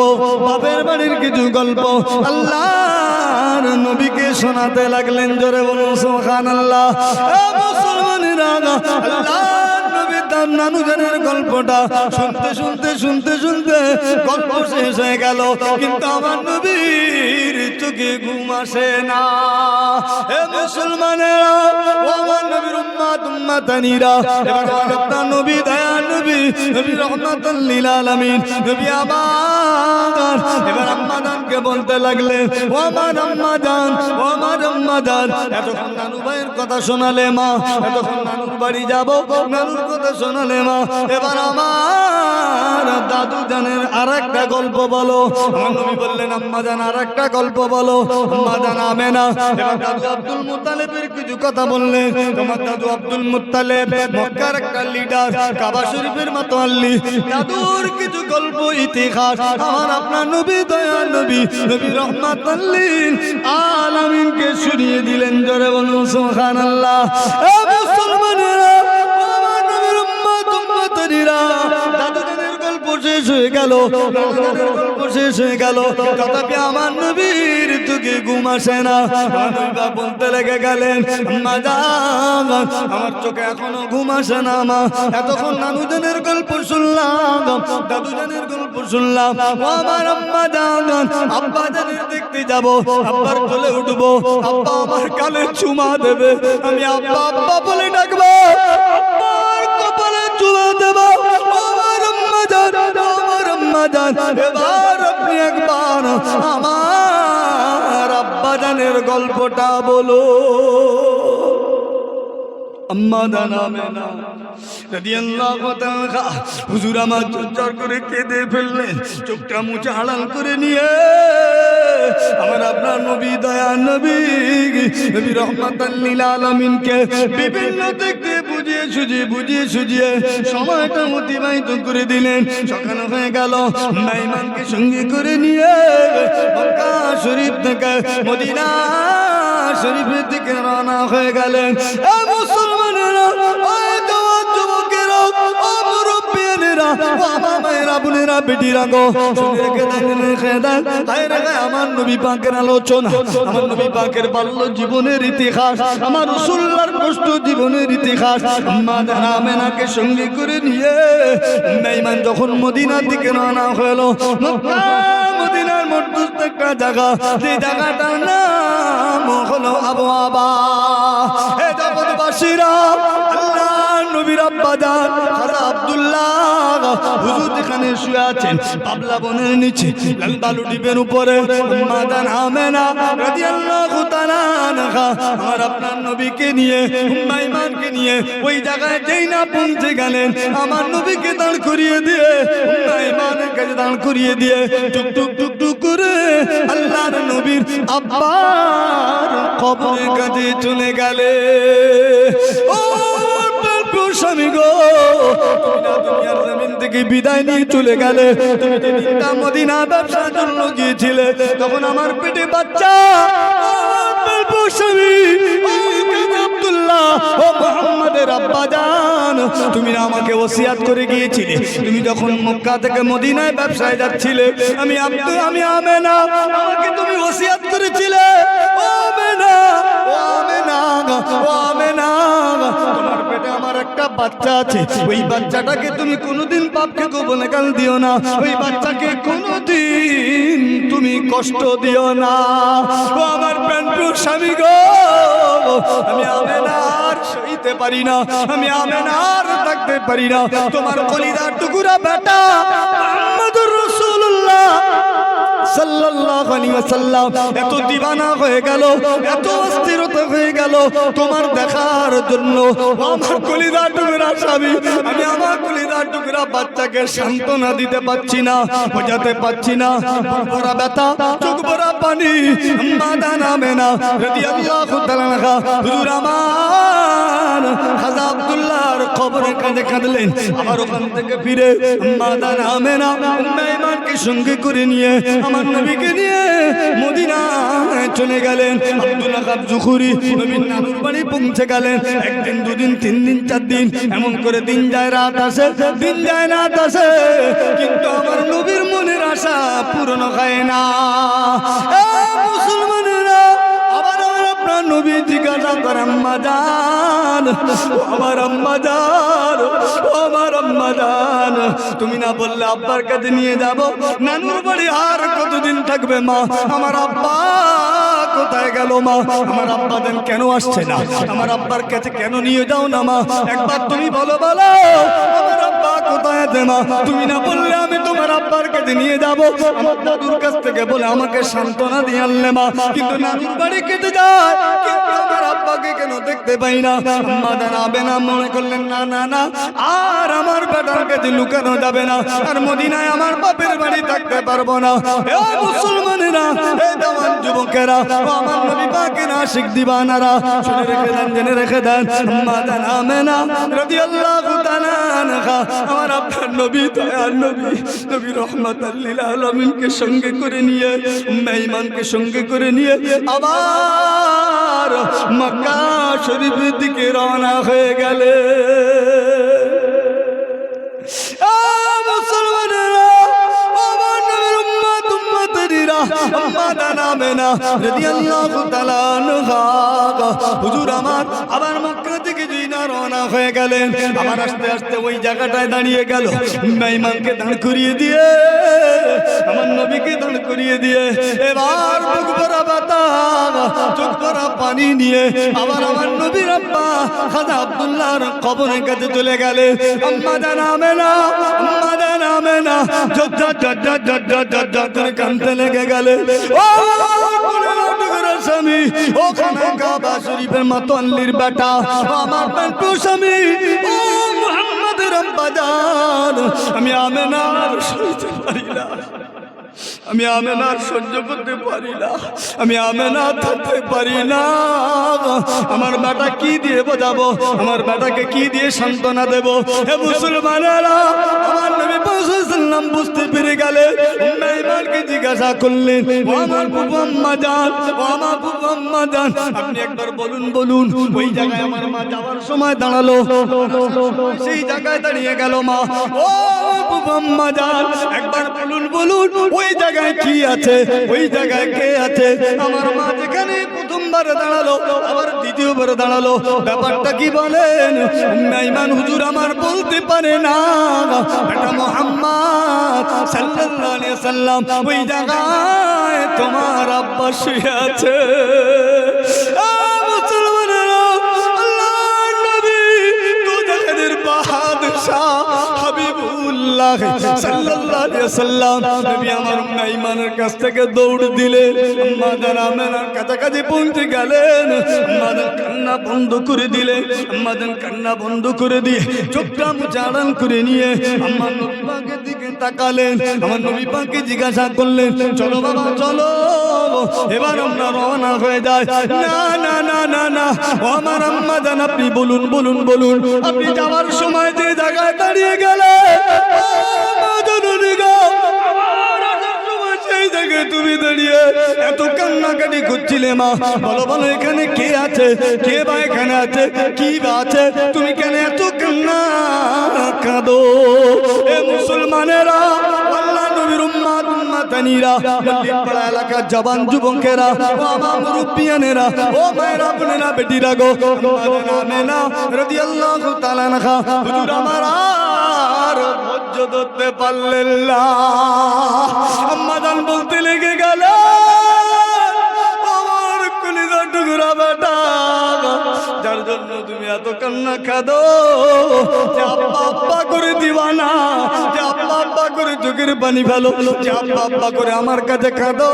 বাপের বাড়ির কিছু গল্প আল্লাহর নবীকে শোনাতে লাগলেন। জোরে বলুন সুবহানাল্লাহ। মুসলমানেরা আল্লাহর নবী তার নানু জানের গল্পটা শুনতে শুনতে শুনতে শুনতে গল্প শেষ হয়ে গেল, কিন্তু আমার নবীর চোখে ঘুম আসে না। হে মুসলমানেরা, ও আমার নবীর উম্মত উম্মতানিরা, এবার আপনার নবী দয়া নবী নবী রহমাতুল লিল আলামিন নবী আমার এবার আম্মা জানকে বলতে লাগলেন, ও আমার আম্মা জান, ও আমার আম্মা জান, এতক্ষণ নানু ভাইয়ের কথা শোনালে মা, এতক্ষণ নানুর বাড়ি যাব, নানুর কথা শোনালে মা, এবার আমার দাদু জানের আরেকটা গল্প বলো। আমার নবী বললেন, আম্মা জান আরেকটা গল্প বলো। আম্মা জান আমেনা এবার দাদু আব্দুল মুত্তালিবের কিছু কথা বললেন। তোমার দাদু আব্দুল মুত্তালিব মক্কার একটা লিডার, কাবা শরীফের মাতোয়াল্লি, দাদুর কিছু গল্প ইতিহাস আমার আপনার নবী দয়া নবী নবী রহমাতুল লিল আলামিনকে শুনিয়ে দিলেন। জোরে বলুন সুবহানাল্লাহ। এ মুসলমানেরা, আমার নবীর উম্মত উম্মতানিরা, দাদু জানের গল্প শেষ হয়ে গেল, গল্প শেষ হয়ে গেল, তথাপি আমার নবীর চোখে ঘুম আসে না। নবী বলতে লেগে গেলেন, আম্মা জান আমার চোখে এখনো ঘুম আসে না মা, এতক্ষণ নানু জানের গল্প শুনলাম, দাদু জানের গল্প শুনলাম, ও আমার আম্মা জান আব্বা জানের দেখতে যাব, আব্বার কোলে উঠবো, আব্বা আমার কালে চুমা দেবে, আমি আব্বা আব্বা বলে ডাকবো, আব্বার কপালে চুমা দেব। আমার আম্মা জান, আমার আম্মা জান, এবার আপনি একবার আমার আব্বা জানের গল্পটা বলো। আম্মা জান আমেনা রাদিয়াল্লাহু তাআলা হুজুর আমার চঞ্চল করে কেঁদে ফেললেন, চোখটা মুছে আড়াল করে নিয়ে আমার আপনার নবী দয়া নবী নবী রহমাতুল লিল আলামিনকে বিভিন্ন দিকে বুঝিয়ে সুজিয়ে সময়টা অতিবাহিত করে দিলেন। সকাল হয়ে গেল, মেহমানকে সঙ্গে করে নিয়ে মক্কা শরীফ থেকে মদিনা শরীফের দিকে রওনা হয়ে গেলেন। এ মুসলমানেরা, ও জওয়ান যুবকেরা, ও মুরব্বিয়ানেরা, ও আমার মায়েরা বোনেরা বেটিরা গো, শুনে রেখে দেন, হায় রে আমার নবী পাকের আলোচনা, আমার নবী পাকের বাল্য জীবনের ইতিহাস, আমার রাসূলুল্লাহর কষ্ট জীবনের ইতিহাস। আম্মা জান আমেনাকে সঙ্গে করে নিয়ে মেহমান যখন মদিনার দিকে রওনা হলো, মক্কা মদিনার মধ্যস্থ একটা জায়গা, যে জায়গাটার নাম হলো আবওয়াবা। হে জগৎবাসীরা, আল্লাহ নবীর আব্বা জান খাজা আব্দুল্লাহ হুজুর যেখানে শুয়ে আছেন, পাবলা বনের নিচে লাল বালু ডিবের উপরে আম্মা জান আমেনা রাদিয়াল্লাহু তাআলা আনহা আমার আপনার নবীকে নিয়ে উম্মাইমানকে নিয়ে ওই জায়গায় যেই না পৌঁছে গেলেন, আমার নবীকে দাঁড় করিয়ে দিয়ে উম্মাইমানের কাছে দাঁড় করিয়ে দিয়ে টুক টুক টুক টুক করে আল্লাহর নবীর আব্বার কবরের কাছে চলে গেলে। ও স্বামী গো, দুনিয়ার জমিন থেকে বিদায় নিয়ে চলে গেলে, তুমি যেদিনটা মদিনা ব্যবসার জন্য গিয়েছিলে, তখন আমার পেটে বাচ্চা। স্বামী আব্দুল্লাহ, ও মুহাম্মাদের আব্বা জান, তুমি আমাকে ওসিয়াত করে গিয়েছিলে, তুমি যখন মক্কা থেকে মদিনায় ব্যবসায় যাচ্ছিলে, আমি আমেনা, আমাকে তুমি ওসিয়াত করেছিলে, ও আমেনা, ও আমেনা, ও আমেনা, তোমার পেটে আমার একটা বাচ্চা আছে, ওই বাচ্চাটাকে তুমি কোনোদিন পাপকে গোপনে গাল দিও না, ওই বাচ্চাকে কোনোদিন তুমি কষ্ট দিও না। ও আমার প্রাণপ্রিয় স্বামী গো, আমি আমেনার সইতে পারি না, আমি আমেনার থাকতে পারি না। তোমার কলিজার টুকরা বেটা মুহাম্মদুর রাসূলুল্লাহ সাল্লাল্লাহু আলাইহি ওয়াসাল্লাম এত দিওয়ানা হয়ে গেল, এত অস্থিরতা হয়ে গেল তোমার দেখার জন্য। আমার কলিজার টুকরা স্বামী, আমি আমার কলিজার টুকরা বাচ্চাকে সান্ত্বনা দিতে পারছি না, বোঝাতে পারছি না। বড় ব্যথা, চোখ ভরা পানি। মাদান আমেনা রাদিয়াল্লাহু তাআলা আনহা হুজুর আমার খাজা আব্দুল্লাহর কবরে কাঁদে কাঁদলেন। আবার ওখান থেকে ফিরে মাদান আমেনা উম্মে ঈমানকে সঙ্গে করে নিয়ে আমার নবীকে নিয়ে মদিনায় চলে গেলেন। আব্দুল্লাহ খান জুখুরি নবীর নানুর বাড়ি পৌঁছে গেলেন। একদিন, দুদিন, 3 দিন, 4 দিন এমন করে দিন যায় রাত আসে, দিন যায় রাত আসে, কিন্তু আমার নবীর মনের আশা পূরণ হয় না। মুসলমানেরা আবার আপনার নবী জিজ্ঞাসা করে, আম্মা জান, আমার আম্মা জান, আমার আম্মা জান, তুমি না বললে আব্বার কাছে নিয়ে যাব? নানুর বাড়ি আর কতদিন থাকবে মা? আমার আব্বা কোথায় গেল মা? আমার আব্বা দেন কেন আসছে না? আমার আব্বার কাছে কেন নিয়ে যাও না মা? একবার তুমি বলো, বলো আমার আব্বা কোথায় আছে মা? তুমি না বললে আমি তোমার আব্বার কাছে নিয়ে যাব। আমার দাদুর কাছ থেকে বলে আমাকে সান্ত্বনা দিয়ে আনলে মা, কিন্তু নানুর বাড়ি কেটে যায়, কিন্তু আমার আব্বাকে কেন দেখতে পাই না? আম্মা জানাবে না, মনে করলেন না না না, আর আমার বেটার কাছে লুকানো যাবে না, আর মদিনায় আমার বাপের বাড়ি থাকতে পারবো না। এ মুসলমানেরা, এ জওয়ান যুবকেরা, আমার নবী পাকের আশিক দিওয়ানারা, শুনে রেখে দেন, জেনে রেখে দেন। আম্মা জানাবে না রাদিয়াল্লাহু তাআলা আনহা আমার আপনার নবী, দয়ার নবী, নবী রহমাতাল লিল আলামিনকে সঙ্গে করে নিয়ে, উম্মে ঈমানকে সঙ্গে করে নিয়ে আবার মক্কা শরীফের দিকে রওনা হয়ে গেলে। মুসলমানেরা, আমার নবীর উম্মত উম্মতেরা, আম্মা জানাবে না রাদিয়াল্লাহু তাআলা আনহা হুজুর আমার আবার মক্কা থেকে জিনা রওনা হয়ে গেলেন। আবার আস্তে আস্তে ওই জায়গাটায় দাঁড়িয়ে গেল। উম্মে ঈমানকে দাঁড় করিয়ে দিয়ে, আমার নবীকে দাঁড় করিয়ে দিয়ে, এবার বুক ভরা ব্যথা, চোখ ভরা পানি নিয়ে আবার আমার নবীর আব্বা খাজা আব্দুল্লাহর কবরের কাছে চলে গেলে। আম্মা জানাবে না, আম্মা জানাবে না, কাঁদতে লেগে গেলে। ও স্বামী, ওখানে কাবা শরীফের মাতোয়াল্লির বেটা, আমার পেটু স্বামী, ও মুহাম্মদের আব্বা জান, আমি আমেনার সইতে পারি না, আমি আমেনার সহ্য করতে পারি না, আমি আমেনা থাকতে পারি না। আমার বেটা কি দিয়ে বোঝাবো? আমার বেটাকে কি দিয়ে সান্ত্বনা দেব? হে মুসলমানেরা, আমার নবী সাল্লাম বুঝতে পেরে গেলে। উম্মে ঈমানকে জিজ্ঞাসা করলেন, ও আমার বুবু আম্মা জান, ও আমার বুবু আম্মা জান, আপনি একবার বলুন, বলুন ওই জায়গায় আমার মা যাওয়ার সময় দাঁড়ালো, সেই জায়গায় দাঁড়িয়ে গেল মা। ও বুবু আম্মা জান, একবার বলুন, বলুন ওই জায়গায় কি আছে, ওই জায়গায় কে আছে? আমার মা যেখানে প্রথমবার দাঁড়ালো, আবার দ্বিতীয়বার দাঁড়ালো, ব্যাপারটা কি বলেন? উম্মে ঈমান হুজুর আমার বলতে পারে না, এটা মুহাম্মদ সাল্লাল্লাহু আলাইহি সাল্লাম ওই জায়গায় তোমার আব্বা শুয়ে আছে। মুসলমানেরা, আল্লাহর নবী দুজাহানের বাদশা হাবিবুল্লাহ সাল্লাল্লাহু আলাইহি সাল্লাম নবী আমার উম্মে ঈমানের কাছ থেকে দৌড় দিলেন। আম্মা জান আমেনার কাছাকাছি পৌঁছে গেলেন। আম্মা জান কান্না বন্ধ করে দিলেন। আম্মা জান কান্না বন্ধ করে দিয়ে চোখটা মুচাড়ান করে নিয়ে আমার নবী পাকের দিকে তাকালেন। আমার নবী পাককে জিজ্ঞাসা করলেন, চলো বাবা চলো, এবার আমরা রওনা হয়ে যাই। না না না না না, ও আমার আম্মা জান আপনি বলুন, বলুন, বলুন, আপনি যাওয়ার সময় যে জায়গায় দাঁড়িয়ে গেলে সেই জায়গায় তুমি দাঁড়িয়ে এত কান্নাকাটি করছিলে মা, বলো বলো এখানে কে আছে, কে বা এখানে আছে, কি বা আছে, তুমি কেন এত কান্না কাঁদো? এ মুসলমানেরা, আল্লাহ নবীর উম্মত উম্মত দানিরা, মল্লিকপাড়া এলাকার জবান যুবকেরা, ও আমার মুরব্বিয়ানেরা, ও মায়েরা বোনেরা বেটিরা গো, আমেনা রাদিয়াল্লাহু তাআলা আনহা হুজুর আমার আর ধৈর্য ধরতে পারলেন না। আম্মা জান বলতে লেগে গেল, আমার কলিজার টুকরা বেটা, যার জন্য তুমি এত কান্না কাঁদো, যে আব্বা আব্বা করে দিবা না, যে আব্বা আব্বা করে চোখের পানি ফেলো, যে আব্বা আব্বা করে আমার কাছে কাঁদো,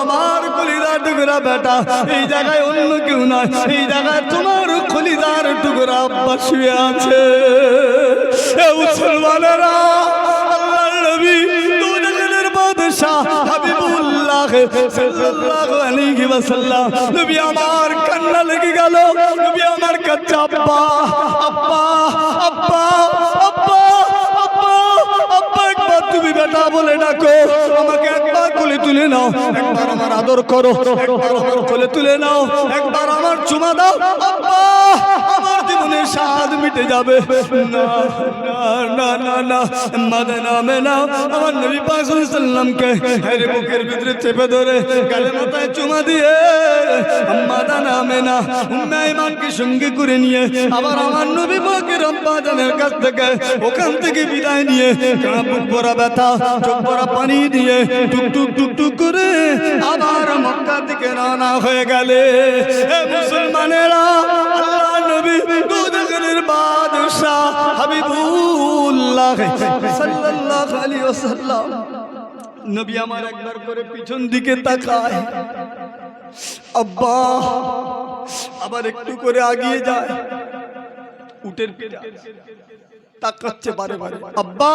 আমার কলিজার টুকরা বেটা, এই জায়গায় অন্য কেউ নয়, এই জায়গায় তোমার কলিজার টুকরা আব্বা শুয়ে আছে। মুসলমানেরা, আল্লাহর নবী দুনিয়ার বাদশা হাবিবুল্লাহ সাল্লাল্লাহু আলাইহি ওয়াসাল্লাম, নবী আমার কান্না লেগে গেল, নবী আমার কাছে আব্বা আব্বা আব্বা আব্বা আব্বা আব্বা, একবার তুমি বেটা বলে ডাকো, আমাকে একবার কোলে তুলে নাও, একবার আমার আদর করো, একবার আমার কোলে তুলে নাও, একবার আমার চুমা দাও, আব্বা আমার জীবনের স্বাদ মিটে যাবে। না না না না, মাদানা মেনা আমার নবী পাক সাল্লাল্লাহু আলাইহি ওয়াসাল্লামকে হেরে বুকের ভিতরে চেপে ধরে গালে মাথায় চুমা দিয়ে মাদানা মেনা উম্মে আইমানকে সঙ্গে করে নিয়ে আবার আমার নবী পাকের আব্বা জানের কাছ থেকে ওখান থেকে বিদায় নিয়ে বুক ভরা ব্যথা, চোখ ভরা পানি দিয়ে টুক টুক টুক টুক করে আবার মক্কা থেকে রওনা হয়ে গেলে। হে মুসলমানেরা, আল্লাহর নবী দুনিয়ার বাদশা হাবিবুল্লাহ সাল্লাল্লাহু আলাইহি ওয়াসাল্লাম, নবী আমার একবার করে পিছন দিকে তাকায়, আব্বা আবার একটু করে আগিয়ে যায়, উটের পিঠে তাকাচ্ছে বারে বারে, আব্বা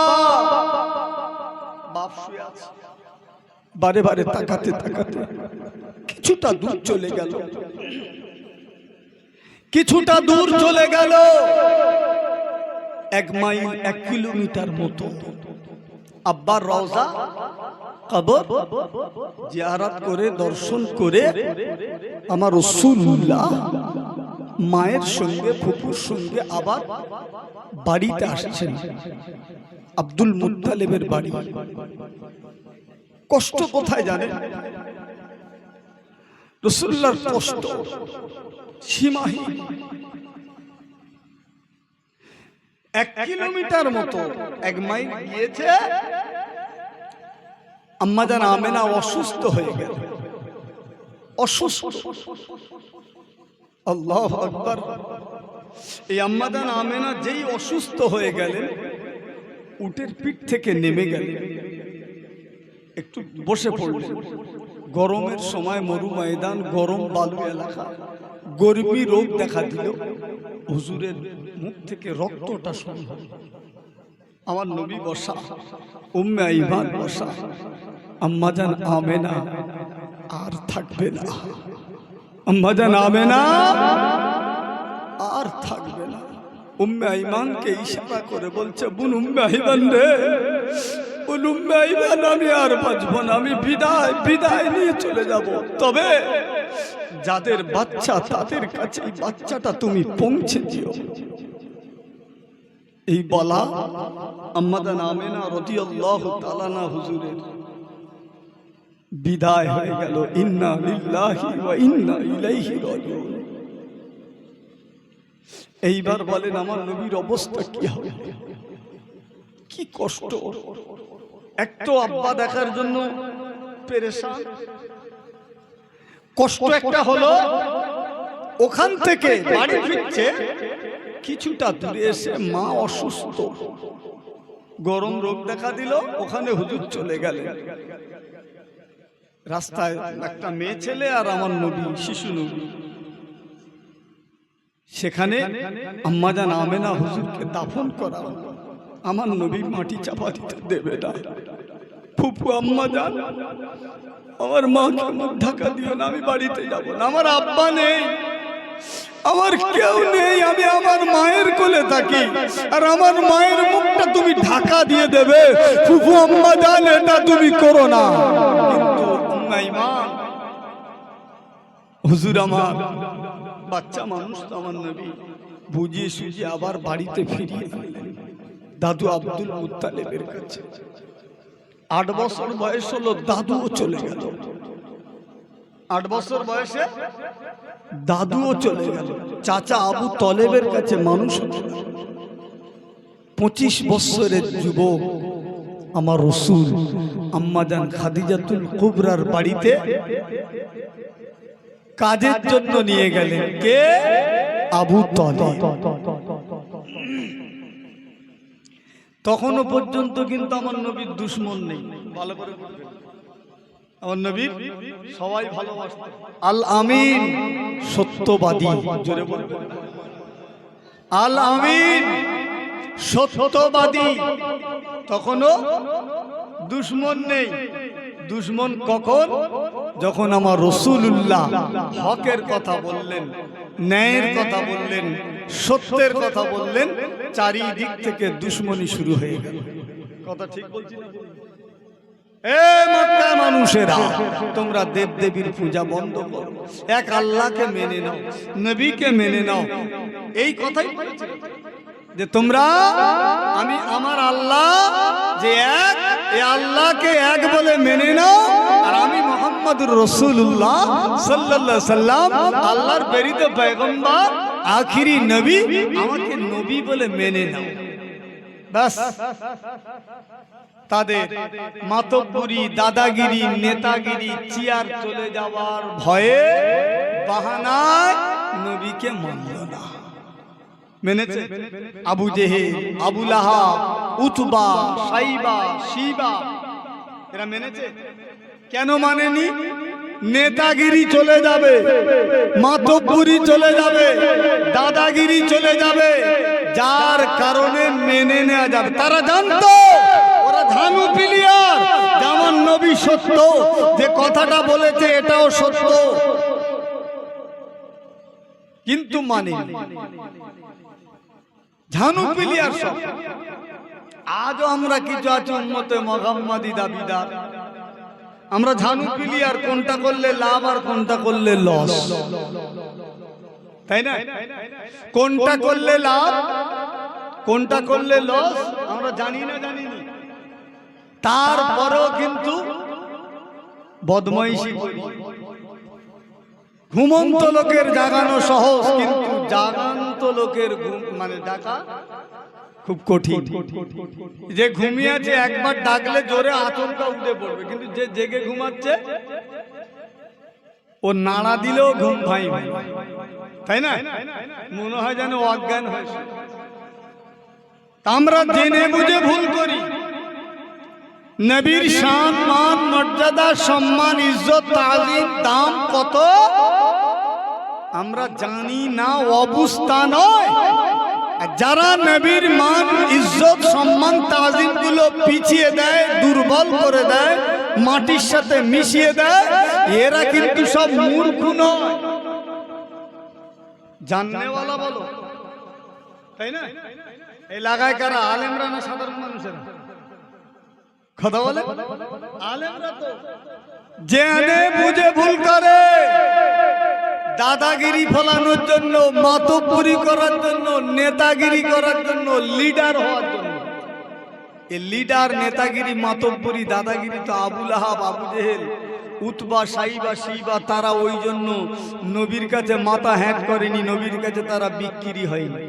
বাপ শুয়ে আছে, বারে বারে তাকাতে তাকাতে কিছুটা দূর চলে গেল, কিছুটা দূর চলে গেল, 1 মাইল 1 কিলোমিটার মতো। আব্বার রওজা কবর জিয়ারত করে দর্শন করে আমার রাসূলুল্লাহ মায়ের সঙ্গে ফুপুর সঙ্গে আবার বাড়িতে আসছেন, আব্দুল মুত্তালিবের বাড়ি। কষ্ট কোথায় জানেন? রাসূলুল্লাহর কষ্ট সীমাহীন। 1 কিলোমিটার মতো, 1 মাইল গিয়েছে, আম্মাজান আমেনা অসুস্থ হয়ে গেল, অসুস্থ। আল্লাহু আকবার। এই আম্মাজান আমেনা যেই অসুস্থ হয়ে গেলেন, উটের পিঠ থেকে নেমে গেলেন, একটু বসে পড়লেন। গরমের সময় মরু ময়দান, গরম বালু এলাকা, গরমি রোগ দেখা দিল, হুজুরের মুখ থেকে রক্তটা শুরু হল। আমার নবী বসা, উম্মে আইমান বসা, আম্মাজান আমেনা আর থাকবে না, আম্মাজান আমেনা আর থাকবে না। উম্মে আইমানকে ইশারা করে বলছে, বোন উম্মে আইমান রে, বোন উম্মে আইমান, আমি আর বাঁচব না, আমি বিদায় বিদায় নিয়ে চলে যাব, তবে যাদের বাচ্চা তাদের কাছে এই বাচ্চাটা তুমি পৌঁছে দিও। এই বলা আম্মাজান আমেনা রাদিয়াল্লাহু তাআলা আনহা হুজুরের বিদায় হয়ে গেল। ইন্না লিল্লাহি ওয়া ইন্না ইলাইহি রাজিউন। এইবার বলেন আমার নবীর অবস্থা কি হবে? কি কষ্ট! একটু আব্বা দেখার জন্য পেরেশান, কষ্ট একটা হলো। ওখান থেকে বাড়ি ফিরছে, কিছুটা দূরে এসে মা অসুস্থ, গরম রোগ দেখা দিল, ওখানে হুজুর চলে গেলেন। রাস্তায় একটা মেয়ে ছেলে আর আমার নবী, শিশু নবী, সেখানে আম্মাজান আমেনা হুজুরকে দাফন করা হলো। আমার নবী মাটি চাপা দিতে দেবে না। ফুপু আম্মাজান, আমার মাকে মুখ ঢাকা দিও না, আমি বাড়িতে যাব না, আমার আব্বা নেই, আমার কেউ নেই, আমি আমার মায়ের কোলে থাকি, আর আমার মায়ের মুখটা তুমি ঢাকা দিয়ে দেবে। ফুপু আম্মাজান, এটা তুমি করো না। কিন্তু উম্মে আইমান, হুজুর আমার বাচ্চা মানুষ তো, আমার নবী বুঝিয়ে সুঝিয়ে আবার বাড়িতে ফিরিয়ে দাদু আব্দুল মুত্তালিবের কাছে। 8 বছর বয়স হলো, দাদুও চলে গেল। 8 বছর বয়সে দাদুও চলে গেল। চাচা আবু তলেবের কাছে মানুষ হলো। 25 বছরের যুবক আমার রাসূল আম্মাজান খাদিজাতুল কুবরার বাড়িতে কাজের জন্য নিয়ে গেলেন। কে? আবু তলেব। তখনও পর্যন্ত কিন্তু আমার নবীর দুশমন নেই। ভালো করে বুঝবেন, আমার নবীর সবাই ভালোবাসত। আল আমিন, সত্যবাদী। জোরে বলবেন, আল আমিন, সত্যবাদী। তখনও দুশমন নেই। দুশমন কখন? যখন আমার রাসূলুল্লাহ হকের কথা বললেন, ন্যায়ের কথা বললেন, সত্যের কথা বললেন, চারিদিক থেকে দুশমনি শুরু হয়ে গেল। কথা ঠিক বলছি না? এ মক্কা মানুষেরা, তোমরা দেবদেবীর পূজা বন্ধ করো, এক আল্লাহকে মেনে নাও, নবীকে মেনে নাও। এই কথাই বলেছিল যে তোমরা, আমি আমার আল্লাহ যে এক, এই আল্লাহকে এক বলে মেনে নাও, আর আমি মুহাম্মদুর রাসূলুল্লাহ সাল্লাল্লাহু আলাইহি সাল্লাম আল্লাহর প্রেরিত পয়গম্বর, আখিরি নবী, আমাকে নবী বলে মেনে নাও। বাস। তাদের মাতব্বরি, দাদাগিরি, নেতাগিরি, চিয়ার চলে যাওয়ার ভয়ে, বাহানায় নবীকে মানল না। মেনেছে আবু জেহেল, আবু লাহাব, উতবা, সাইবা, শিবা, এরা মেনেছে। কেন মানেনি? নেতাগিরি চলে যাবে, মাতব্বরি চলে যাবে, দাদাগিরি চলে যাবে, যার কারণে মেনে নেওয়া যাবে। তারা জানতো, ওরা ধানু প্লেয়ার, যেমন নবী সত্য, যে কথাটা বলেছে এটাও সত্য, কিন্তু মানে ঝানু প্লেয়ার সব। আজও আমরা কিছু আছে উম্মতে মুহাম্মাদি দাবিদার, আমরা ঝানু প্লেয়ার, কোনটা করলে লাভ আর কোনটা করলে লস, তাই না? কোনটা করলে লাভ, কোনটা করলে লস আমরা জানি না, জানিনি। তারপরেও কিন্তু বদমাইশি করি। ঘুমন্ত লোকের জাগানো সহজ, কিন্তু জাগান্ত লোকের মানে ডাকা খুব কঠিন। যে ঘুমিয়ে আছে একবার ডাকলে জোরে আচমকা উঠে পড়বে, কিন্তু যে জেগে ঘুমাচ্ছে ও নাড়া দিলেও ঘুম ভাই, তাই না? মনে হয় যেন অজ্ঞান হয়েছে। আমরা জেনে বুঝে ভুল করি। নবীর শান, মান, মর্যাদা, সম্মান, ইজ্জত, তাজিম, দাম কত আমরা জানি না, অবস্থা নয়। যারা নবীর মান, ইজ্জত, সম্মান, তাজিম গুলো পিছিয়ে দেয়, দুর্বল করে দেয়, মাটির সাথে মিশিয়ে দেয়, এরা কিন্তু সব মূর্খ নয়, জাননেওয়ালা বলো, তাই না? এই লাগায় কারা? আলেমরা না সাধারণ মানুষেরা? কথা বলে আলেমরা তো জেনে বুঝে ভুল করে, দাদাগিরি ফলানোর জন্য, মাতব্বরি করার জন্য, নেতাগিরি করার জন্য, লিডার হওয়ার জন্য। এই লিডার, নেতাগিরি, মাতব্বরি, দাদাগিরি তো আবু লাহাব, আবু জেহেল, উতবা, সাইবা, শিবা, তারা ওই জন্য নবীর কাছে মাথা হ্যাক করেনি, নবীর কাছে তারা বিক্রি হয়নি।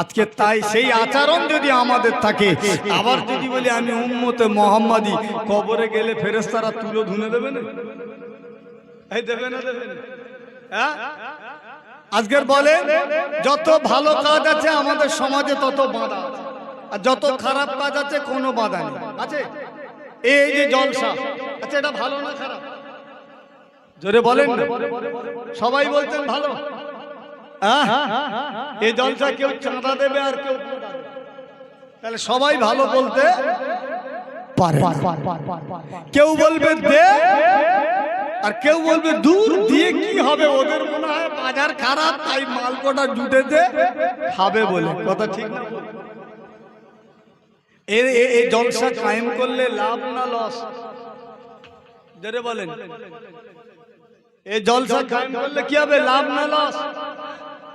আজকে তাই সেই আচরণ যদি আমাদের থাকে, আবার যদি বলি আমি উম্মতে মুহাম্মাদি, কবরে গেলে ফেরেশতারা তুলো ধুনে দেবে না? এই দেবে না, দেবে না? হ্যাঁ, আজকের বলে যত ভালো কাজ আছে আমাদের সমাজে তত বাধা আছে, আর যত খারাপ কাজ আছে কোনো বাধা নেই। আছে এই যে জলসা, আচ্ছা এটা ভালো না খারাপ? জোরে বলেন না। সবাই বলতেন ভালো। এই জলসা কেউ চাঁদা দেবে আর কেউ, তাহলে সবাই ভালো বলতে পারে। কেউ বলবে দে, আর কেউ বলবে দূর দিয়ে কি হবে, ওদের মনে হয় বাজার খারাপ তাই মাল কোটা জুটেছে খাবে বলে। কথা ঠিক না? এই জলসা কায়েম করলে লাভ না লস? জোরে বলেন, এই জলসা কায়েম করলে কি হবে, লাভ না লস?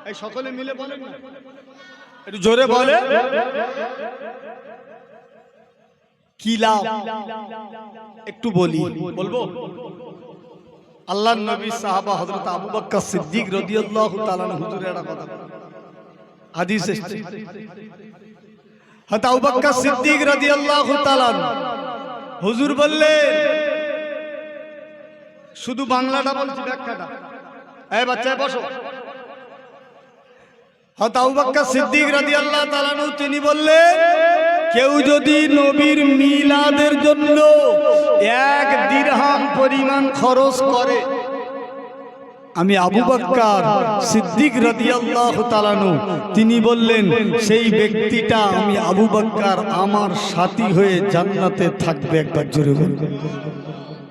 এই সকলে মিলে বলেন না, একটু জোরে বলে। কি লাভ একটু বলি, বলবো? আল্লাহর নবী সাহাবা হযরত আবু বকর সিদ্দিক রাদিয়াল্লাহু তাআলা আনহু হুজুরের একটা কথা হাদিস এসেছে। হযরত আবু বকর সিদ্দিক রাদিয়াল্লাহু তাআলা হুজুর বললেন, শুধু বাংলাটা বলছি, ব্যাখ্যাটা এই বাচ্চা বসো। হযরত আবু বকর সিদ্দিক রাদিয়াল্লাহু তাআলা আনহু তিনি বললেন, কেউ যদি নবীর মিলাদের জন্য 1 দিরহাম পরিমাণ খরচ করে, আমি আবু বকর সিদ্দিক রাদিয়াল্লাহু তাআলা আনহু তিনি বললেন, সেই ব্যক্তিটা আমি আবু বকর আমার সাথী হয়ে জান্নাতে থাকবে। একবার জোরে বলুন,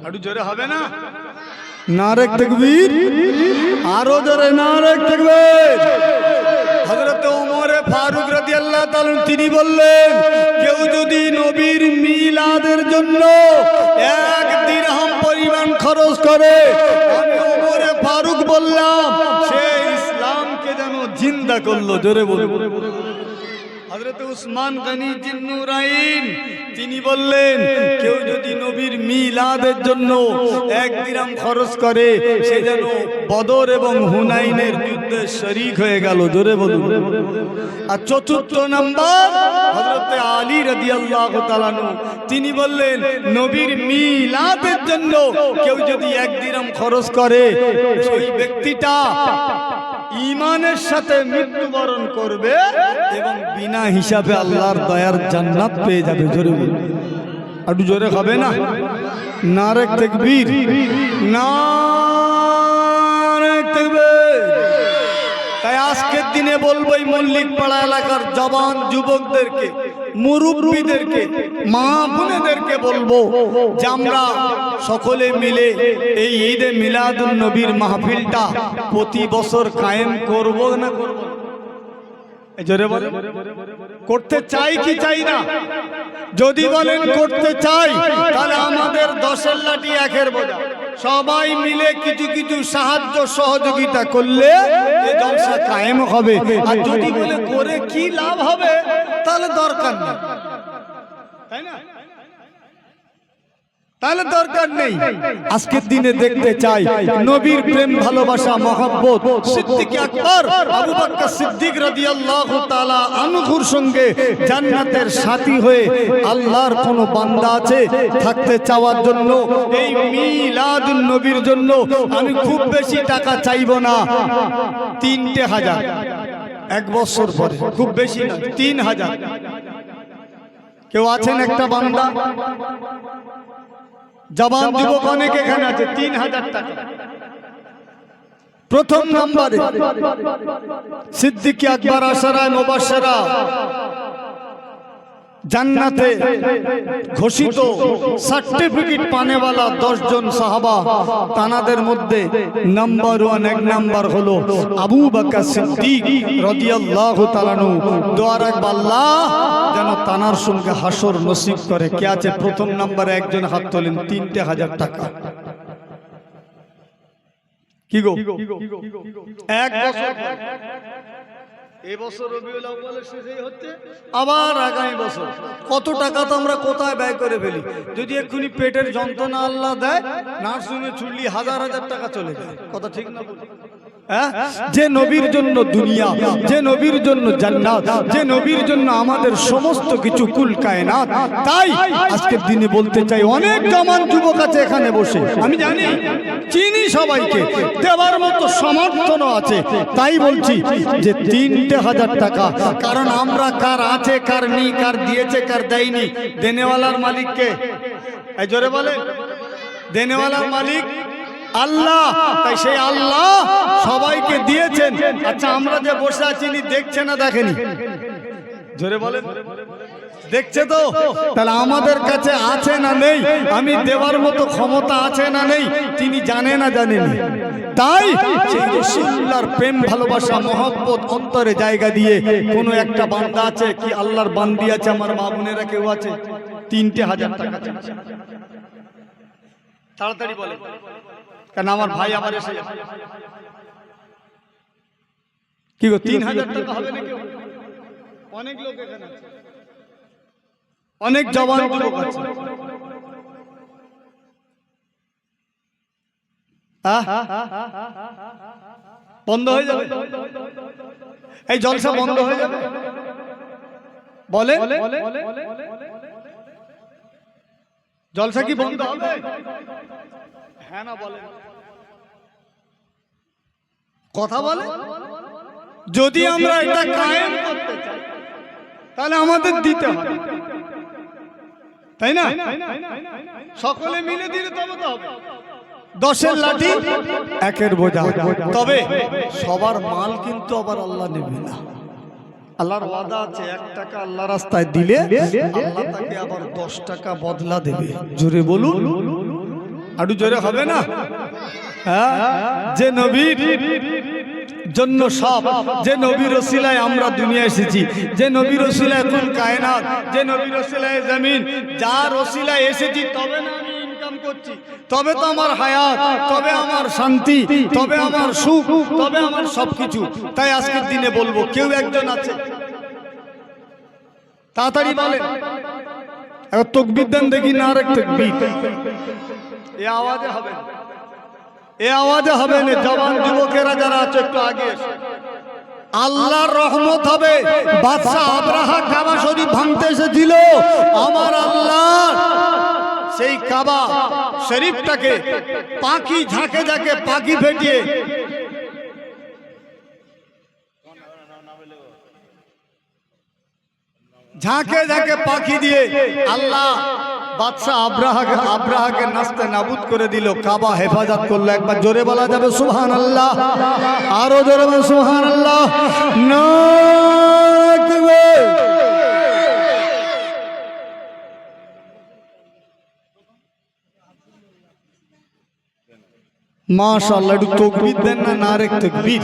একটু জোরে হবে না? নারে তাকবীর, আরো জোরে নারে তাকবীর। হযরত ওমর ফারুক রাদিয়াল্লাহু তাআলা তিনি বললেন, কেউ যদি নবীর মিলাদের জন্য 1 দিরহাম পরিমাণ খরচ করে, আমি ওমর ফারুক বললাম, সে ইসলামকে যেন জিন্দা করলো। জোরে বলুন। হযরত উসমান গনি জিন্নুরাইন তিনি বললেন, কেউ যদি নবীর মিলাদের জন্য 1 দিরহাম খরচ করে, সে যেন বদর এবং হুনাইনের যুদ্ধে শরীক হয়ে গেল। জোরে বলুন। আর চতুর্থ নাম্বার হযরত আলী রাদিয়াল্লাহু তাআলা আনহু তিনি বললেন, নবীর মিলাদের জন্য কেউ যদি 1 দিরহাম খরচ করে, সেই ব্যক্তিটা ঈমানের সাথে মৃত্যুবরণ করবে এবং বিনা হিসাবে আল্লাহর দয়ার জান্নাত পেয়ে যাবে। জোরে বলুন, একটু জোরে হবে না? নারে তাকবীর, নারে তাকবীর। তাই আজকের দিনে বলবো এই মল্লিক পাড়া এলাকার জওয়ান যুবকদেরকে, মুরব্বীদেরকে, মা বোনেদেরকে বলবো যে আমরা সকলে মিলে এই ঈদে মিলাদুন নবীর মাহফিলটা প্রতি বছর কায়েম করব না করব? জোরে বলেন, করতে চাই কি চাই না? যদি বলেন করতে চাই, তাহলে আমাদের 10-এর লাঠি 1-এর বোঝা, সবাই মিলে কিছু কিছু সাহায্য সহযোগিতা করলে এই জলসা কায়েম হবে। আর যদি বলে করে কি লাভ হবে, তাহলে দরকার নেই, তাই না? তাহলে দরকার নেই। আজকের দিনে দেখতে চাই নবীর প্রেম ভালোবাসা মহব্বত সিদ্দিক আকবর আবু বকর সিদ্দিক রাদিয়াল্লাহু তাআলা আনহুর সঙ্গে জান্নাতের সাথী হয়ে আল্লাহর কোন বান্দা আছে থাকতে চাওয়ার জন্য, এই মিলাদুন নবীর জন্য আমি খুব বেশি টাকা চাইবো না, 3,000 1 বছর পরে, খুব বেশি না 3,000। কেউ আছেন একটা বান্দা জওয়ান যুবক অনেক এখানে আছে, 3,000 টাকা। প্রথম নম্বরে সিদ্দিক আকবর আশারায়ে মুবাশশারা জান্নাতে ঘোষিত সার্টিফিকেট পানেওয়ালা 10 জন সাহাবা, তানাদের মধ্যে নাম্বার 1 1 নাম্বার হলো আবু বকর সিদ্দিক রাদিয়াল্লাহু তাআলা আনহু। দোয়া রাখবা আল্লাহ যেন তানার সঙ্গে হাসর নসিব করে। কে আছে প্রথম নম্বরে? একজন হাত তোলেন। 3,000 টাকা। কি গো, 1 বছর এই বছর রবিউল আউয়ালের শেষেই হচ্ছে, আবার আগামী বছর কত টাকা তো আমরা কোথায় ব্যয় করে ফেলি। যদি এক্ষুনি পেটের যন্ত্রণা আল্লাহ দেয়, নার্সিংহোমে ছুটলি 1000 টাকা চলে যায়। কথা ঠিক না? যে নবীর জন্য দুনিয়া, যে নবীর জন্য জান্নাত, যে নবীর জন্য আমাদের সমস্ত কিছু কুল কায়নাত। তাই আজকের দিনে বলতে চাই, অনেক জওয়ান যুবক আছে এখানে বসে, আমি জানি, চিনি, সবাইকে দেওয়ার মতো সমর্থনও আছে। তাই বলছি যে 3,000 টাকা, কারণ আমরা কার আছে কার নেই, কার দিয়েছে কার দেয়নি, দেনেওয়ালার মালিককে। এই জোরে বলে, দেনেওয়ালার মালিক আল্লাহ। তাই সেই আল্লাহ সবাইকে দিয়েছেন। আচ্ছা, আমরা যে বসে আছি দেখছে না দেখেনি? জোরে বলেন, দেখছে তো? তাহলে আমাদের কাছে আছে না নেই, আমি দেওয়ার মতো ক্ষমতা আছে না নেই, তিনি জানে না জানেন? তাই সেই রাসূলুল্লাহর প্রেম ভালোবাসা মহব্বত অন্তরে জায়গা দিয়ে কোনো একটা বান্দা আছে কি, আল্লাহর বান্দি আছে, আমার মা বোনেরা কেউ আছে, 3,000 টাকা চাইছে। তাড়াতাড়ি বলে, কারণ আমার ভাই আবার এসে যাবে। কি গো, 3,000 টাকা হবে না? কেউ? অনেক লোক এখানে আছে, অনেক জওয়ান যুবক আছে, বন্ধ হয়ে যাবে, এই জলসা বন্ধ হয়ে যাবে বলে, জলসা কি বন্ধ হবে? হ্যাঁ না বলে, কথা বলে। যদি আমরা এটা কায়েম করতে চাই তাহলে আমাদের দিতে হবে, তাই না? সকলে মিলে দিলে তবে তো হবে। 10-এর লাঠি 1-এর বোঝা। তবে সবার মাল কিন্তু আবার আল্লাহ নেবে না। আল্লাহর ওয়াদা আছে, 1 টাকা আল্লাহ রাস্তায় দিলে আল্লাহ তাকে আবার 10 টাকা বদলা দেবে। জোরে বলুন, আরো জোরে হবে না? হ্যাঁ, যে নবীর জন্য সব, যে নবীর ওসিলায় আমরা দুনিয়া এসেছি, যে নবীর ওসিলায় কোন কায়নাত, যে নবীর ওসিলায় জমিন, যার ওসিলায় এসেছি তবে না আমি ইনকাম করছি, তবে তো আমার হায়াত, তবে আমার শান্তি, তবে আমার সুখ, তবে আমার সবকিছু। তাই আজকের দিনে বলবো, কেউ একজন আছে তাড়াতাড়ি বলেন, এবার তাকবীর দেন দেখি, না রে তাকবীর। এই আওয়াজে হবে না, এ আওয়াজে হবে না। জওয়ান যুবকেরা যারা আছে একটু আগে এসো। আল্লাহর রহমত হবে। বাদশা আব্রাহা কাবা শরীফ ভাঙতে এসেছিল, আমার আল্লাহ সেই কাবা শরীফটাকে পাখি ঝাঁকে ঝাঁকে পাখি ফেটিয়ে ঝাঁকে ঝাঁকে পাখি দিয়ে আল্লাহ বাদশা আব্রাহাকে নাস্তে নাবুদ করে দিল, কাবা হেফাজত করলো। একবার জোরে বলা যাবে সুবহানাল্লাহ, আরো জোরে বলে সুবহানাল্লাহ। মাশাআল্লাহ, একটু তাকবীর দেন না, নারে তাকবীর।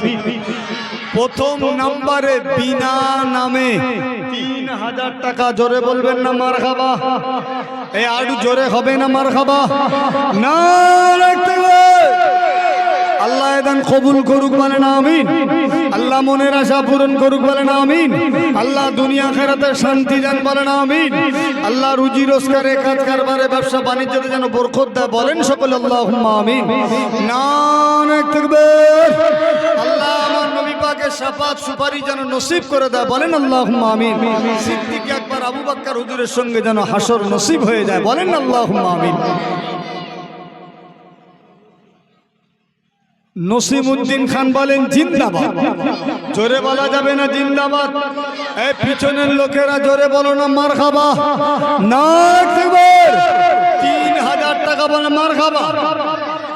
প্রথম নম্বরে বিনা নামে 3000 টাকা, জোরে বলবেন না মারহাবা? এই আরো জোরে হবে না মারহাবা? নারে তাকবীর। আল্লাহ এদান কবুল করুক বলেন আমিন। আল্লাহ মনের আশা পূরণ করুক বলেন আমিন। আল্লাহ দুনিয়া আখিরাতে শান্তি দেন বলেন আমিন। আল্লাহ রুজি রোজগারে, কাজ কারবারে, ব্যবসা বাণিজ্যতে যেন বরকত দেয় বলেন সকলে আল্লাহুম্মা আমিন। নারে তাকবীর। আল্লাহ আমার নবী পাকের শাফাত সুপারিশ যেন নসিব করে দেয় বলেন আল্লাহুম্মা আমিন। সিদ্দিক আকবর আবু বকর হুজুরের সঙ্গে যেন হাসর নসিব হয়ে যায় বলেন আল্লাহুম্মা আমিন। নসিমউদ্দিন খান বলেন জিন্দাবাদ, জোরে বলা যাবে না জিন্দাবাদ? এই পিছনের লোকেরা জোরে বলো না মারহাবা। না তাকবীর। 3000 টাকা বলে মারহাবা,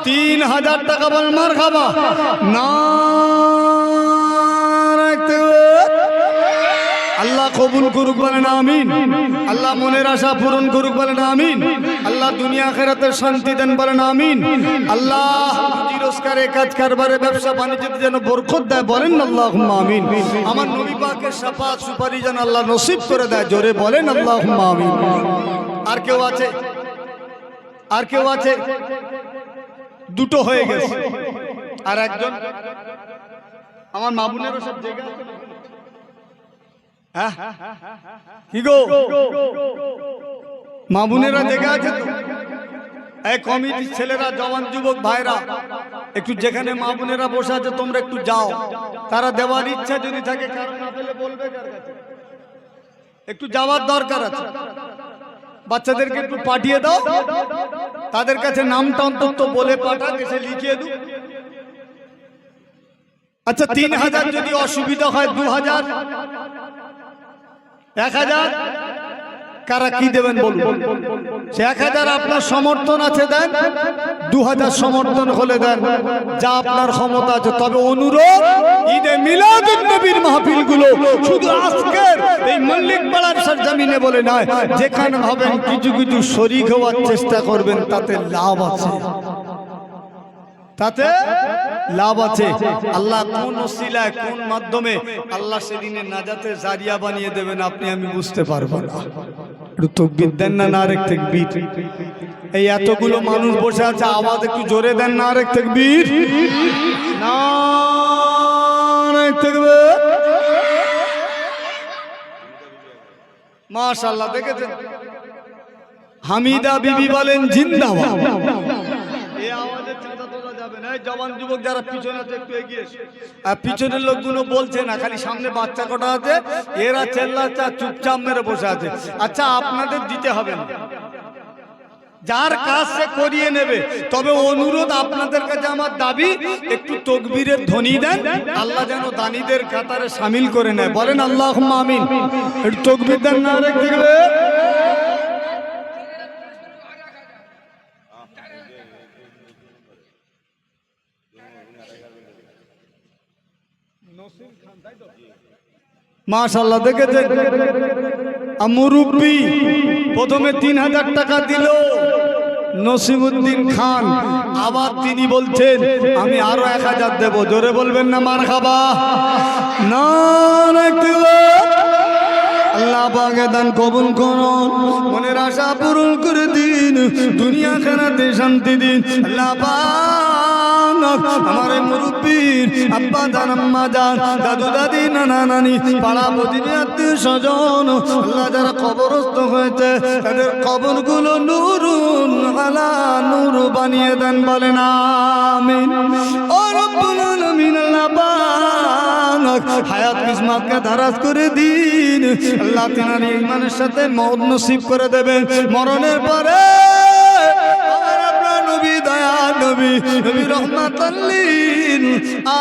3000 টাকা বলে মারহাবা। না তাকবীর। আল্লাহ কবুল করুক বলেন আমিন। আল্লাহ মনের আশা পূরণ করুক বলেন আমিন। আল্লাহ দুনিয়া আখিরাতে শান্তি দেন বলেন আমিন। আল্লাহ রুজি রোজগারে, কাজ কারবারে, ব্যবসা বাণিজ্যতে যেন বরকত দেয় বলেন আল্লাহুম্মা আমিন। আমার নবী পাকের শাফাত সুপারিশ যেন আল্লাহ নসিব করে দেয়, জোরে বলেন আল্লাহুম্মা আমিন। আর কেউ আছে? আর কেউ আছে? দুটো হয়ে গেছে, আর একজন আমার মা বোনেরও সব জায়গা আছে। কি গো মা বোনেরা জেগে আছে তো? এই কমিটির ছেলেরা, জওয়ান যুবক ভাইরা, একটু যেখানে মা বোনেরা বসে আছে তোমরা একটু যাও। তারা দেওয়ার ইচ্ছা যদি থাকে, কারণ না পেলে বলবে কার কাছে, একটু যাওয়ার দরকার আছে। বাচ্চাদেরকে একটু পাঠিয়ে দাও, তাদের কাছে নামটা অন্তত বলে পাঠাক, এসে লিখিয়ে দাও। আচ্ছা 3000 যদি অসুবিধা হয়, 2000, 1000, কারা কি দেবেন বলুন? 1000 আপনার সমর্থন আছে দেন, 2000 সমর্থন হলে দেন, যা আপনার ক্ষমতা আছে। তবে অনুরোধ, ঈদে মিলাদুন নবীর মাহফিলগুলো শুধু আজকের এই মল্লিক পাড়ার সরজমিনে বলে নয়, যেখানে হবেন কিছু কিছু শরীক হওয়ার চেষ্টা করবেন, তাতে লাভ আছে, তাতে লাভ আছে। আল্লাহ কোন ওসিলায়, কোন মাধ্যমে আল্লাহ সেদিনে নাজাতের জারিয়া বানিয়ে দেবেন আপনি আমি বুঝতে পারবো না। একটু তাকবীর দেন না, নারে তাকবীর। এই এতগুলো মানুষ বসে আছে, আওয়াজ একটু জোরে দেন, নারে তাকবীর, নারে তাকবীর। মাশাআল্লাহ, দেখেছেন হামিদা বিবি বলেন জিন্দাবাদ। এই আওয়াজে চাঁদা তোলা যাবে না। জওয়ান যুবক যারা পিছনে আছে একটু এগিয়ে এসো। আর পিছনের লোকগুলো বলছে না, খালি সামনে বাচ্চা কটা আছে, এরা চেল্লাচ্ছে চুপচাপ মেরে বসে আছে। আচ্ছা আপনাদের দিতে হবে না, যার কাজ সে করিয়ে নেবে। তবে অনুরোধ আপনাদের কাছে, আমার দাবি একটু তাকবীরের ধ্বনি দেন, আল্লাহ যেন দানীদের কাতারে শামিল করে নেয়। বলেন আল্লাহুম্মা আমিন। একটু তাকবীর দেন না রে দেখবে। মাশাআল্লাহ, দেখেছেন মুরব্বি প্রথমে ৩০০০ টাকা দিল নসিবউদ্দিন খান, আবার তিনি বলছেন আমি আরো ১০০০ দেব। জোরে বলবেন না মারহাবা। না আল্লাহ পাকে দান কবুল করুন, মনের আশা পূরণ করে দিন, দুনিয়া আখিরাতে শান্তি দিন। আল্লাহ পাক আমার মুরব্বির আব্বা জান আম্মা জান দাদু দাদি নানা নানি পাড়া প্রতিবেশী আত্মীয় স্বজন আল্লাহ যারা কবরস্থ হয়েছে তাদের কবরগুলো নূরুন আলা নূর বানিয়ে দেন। বলেন আমিন। ও রব্বুল আলামিন, আল্লাহ পাক হায়াত কিসমতকে দারাজ করে দিন। আল্লাহ তিনার ঈমানের সাথে মওত নসিব করে দেবেন। মরণের পরে আপনার নবী দয়া নবী রহমাতাল লিল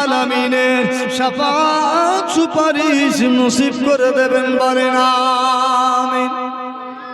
আলামিনের শাফাআত সুপারিশ নসিব করে দেবেন। বলেন আমিন।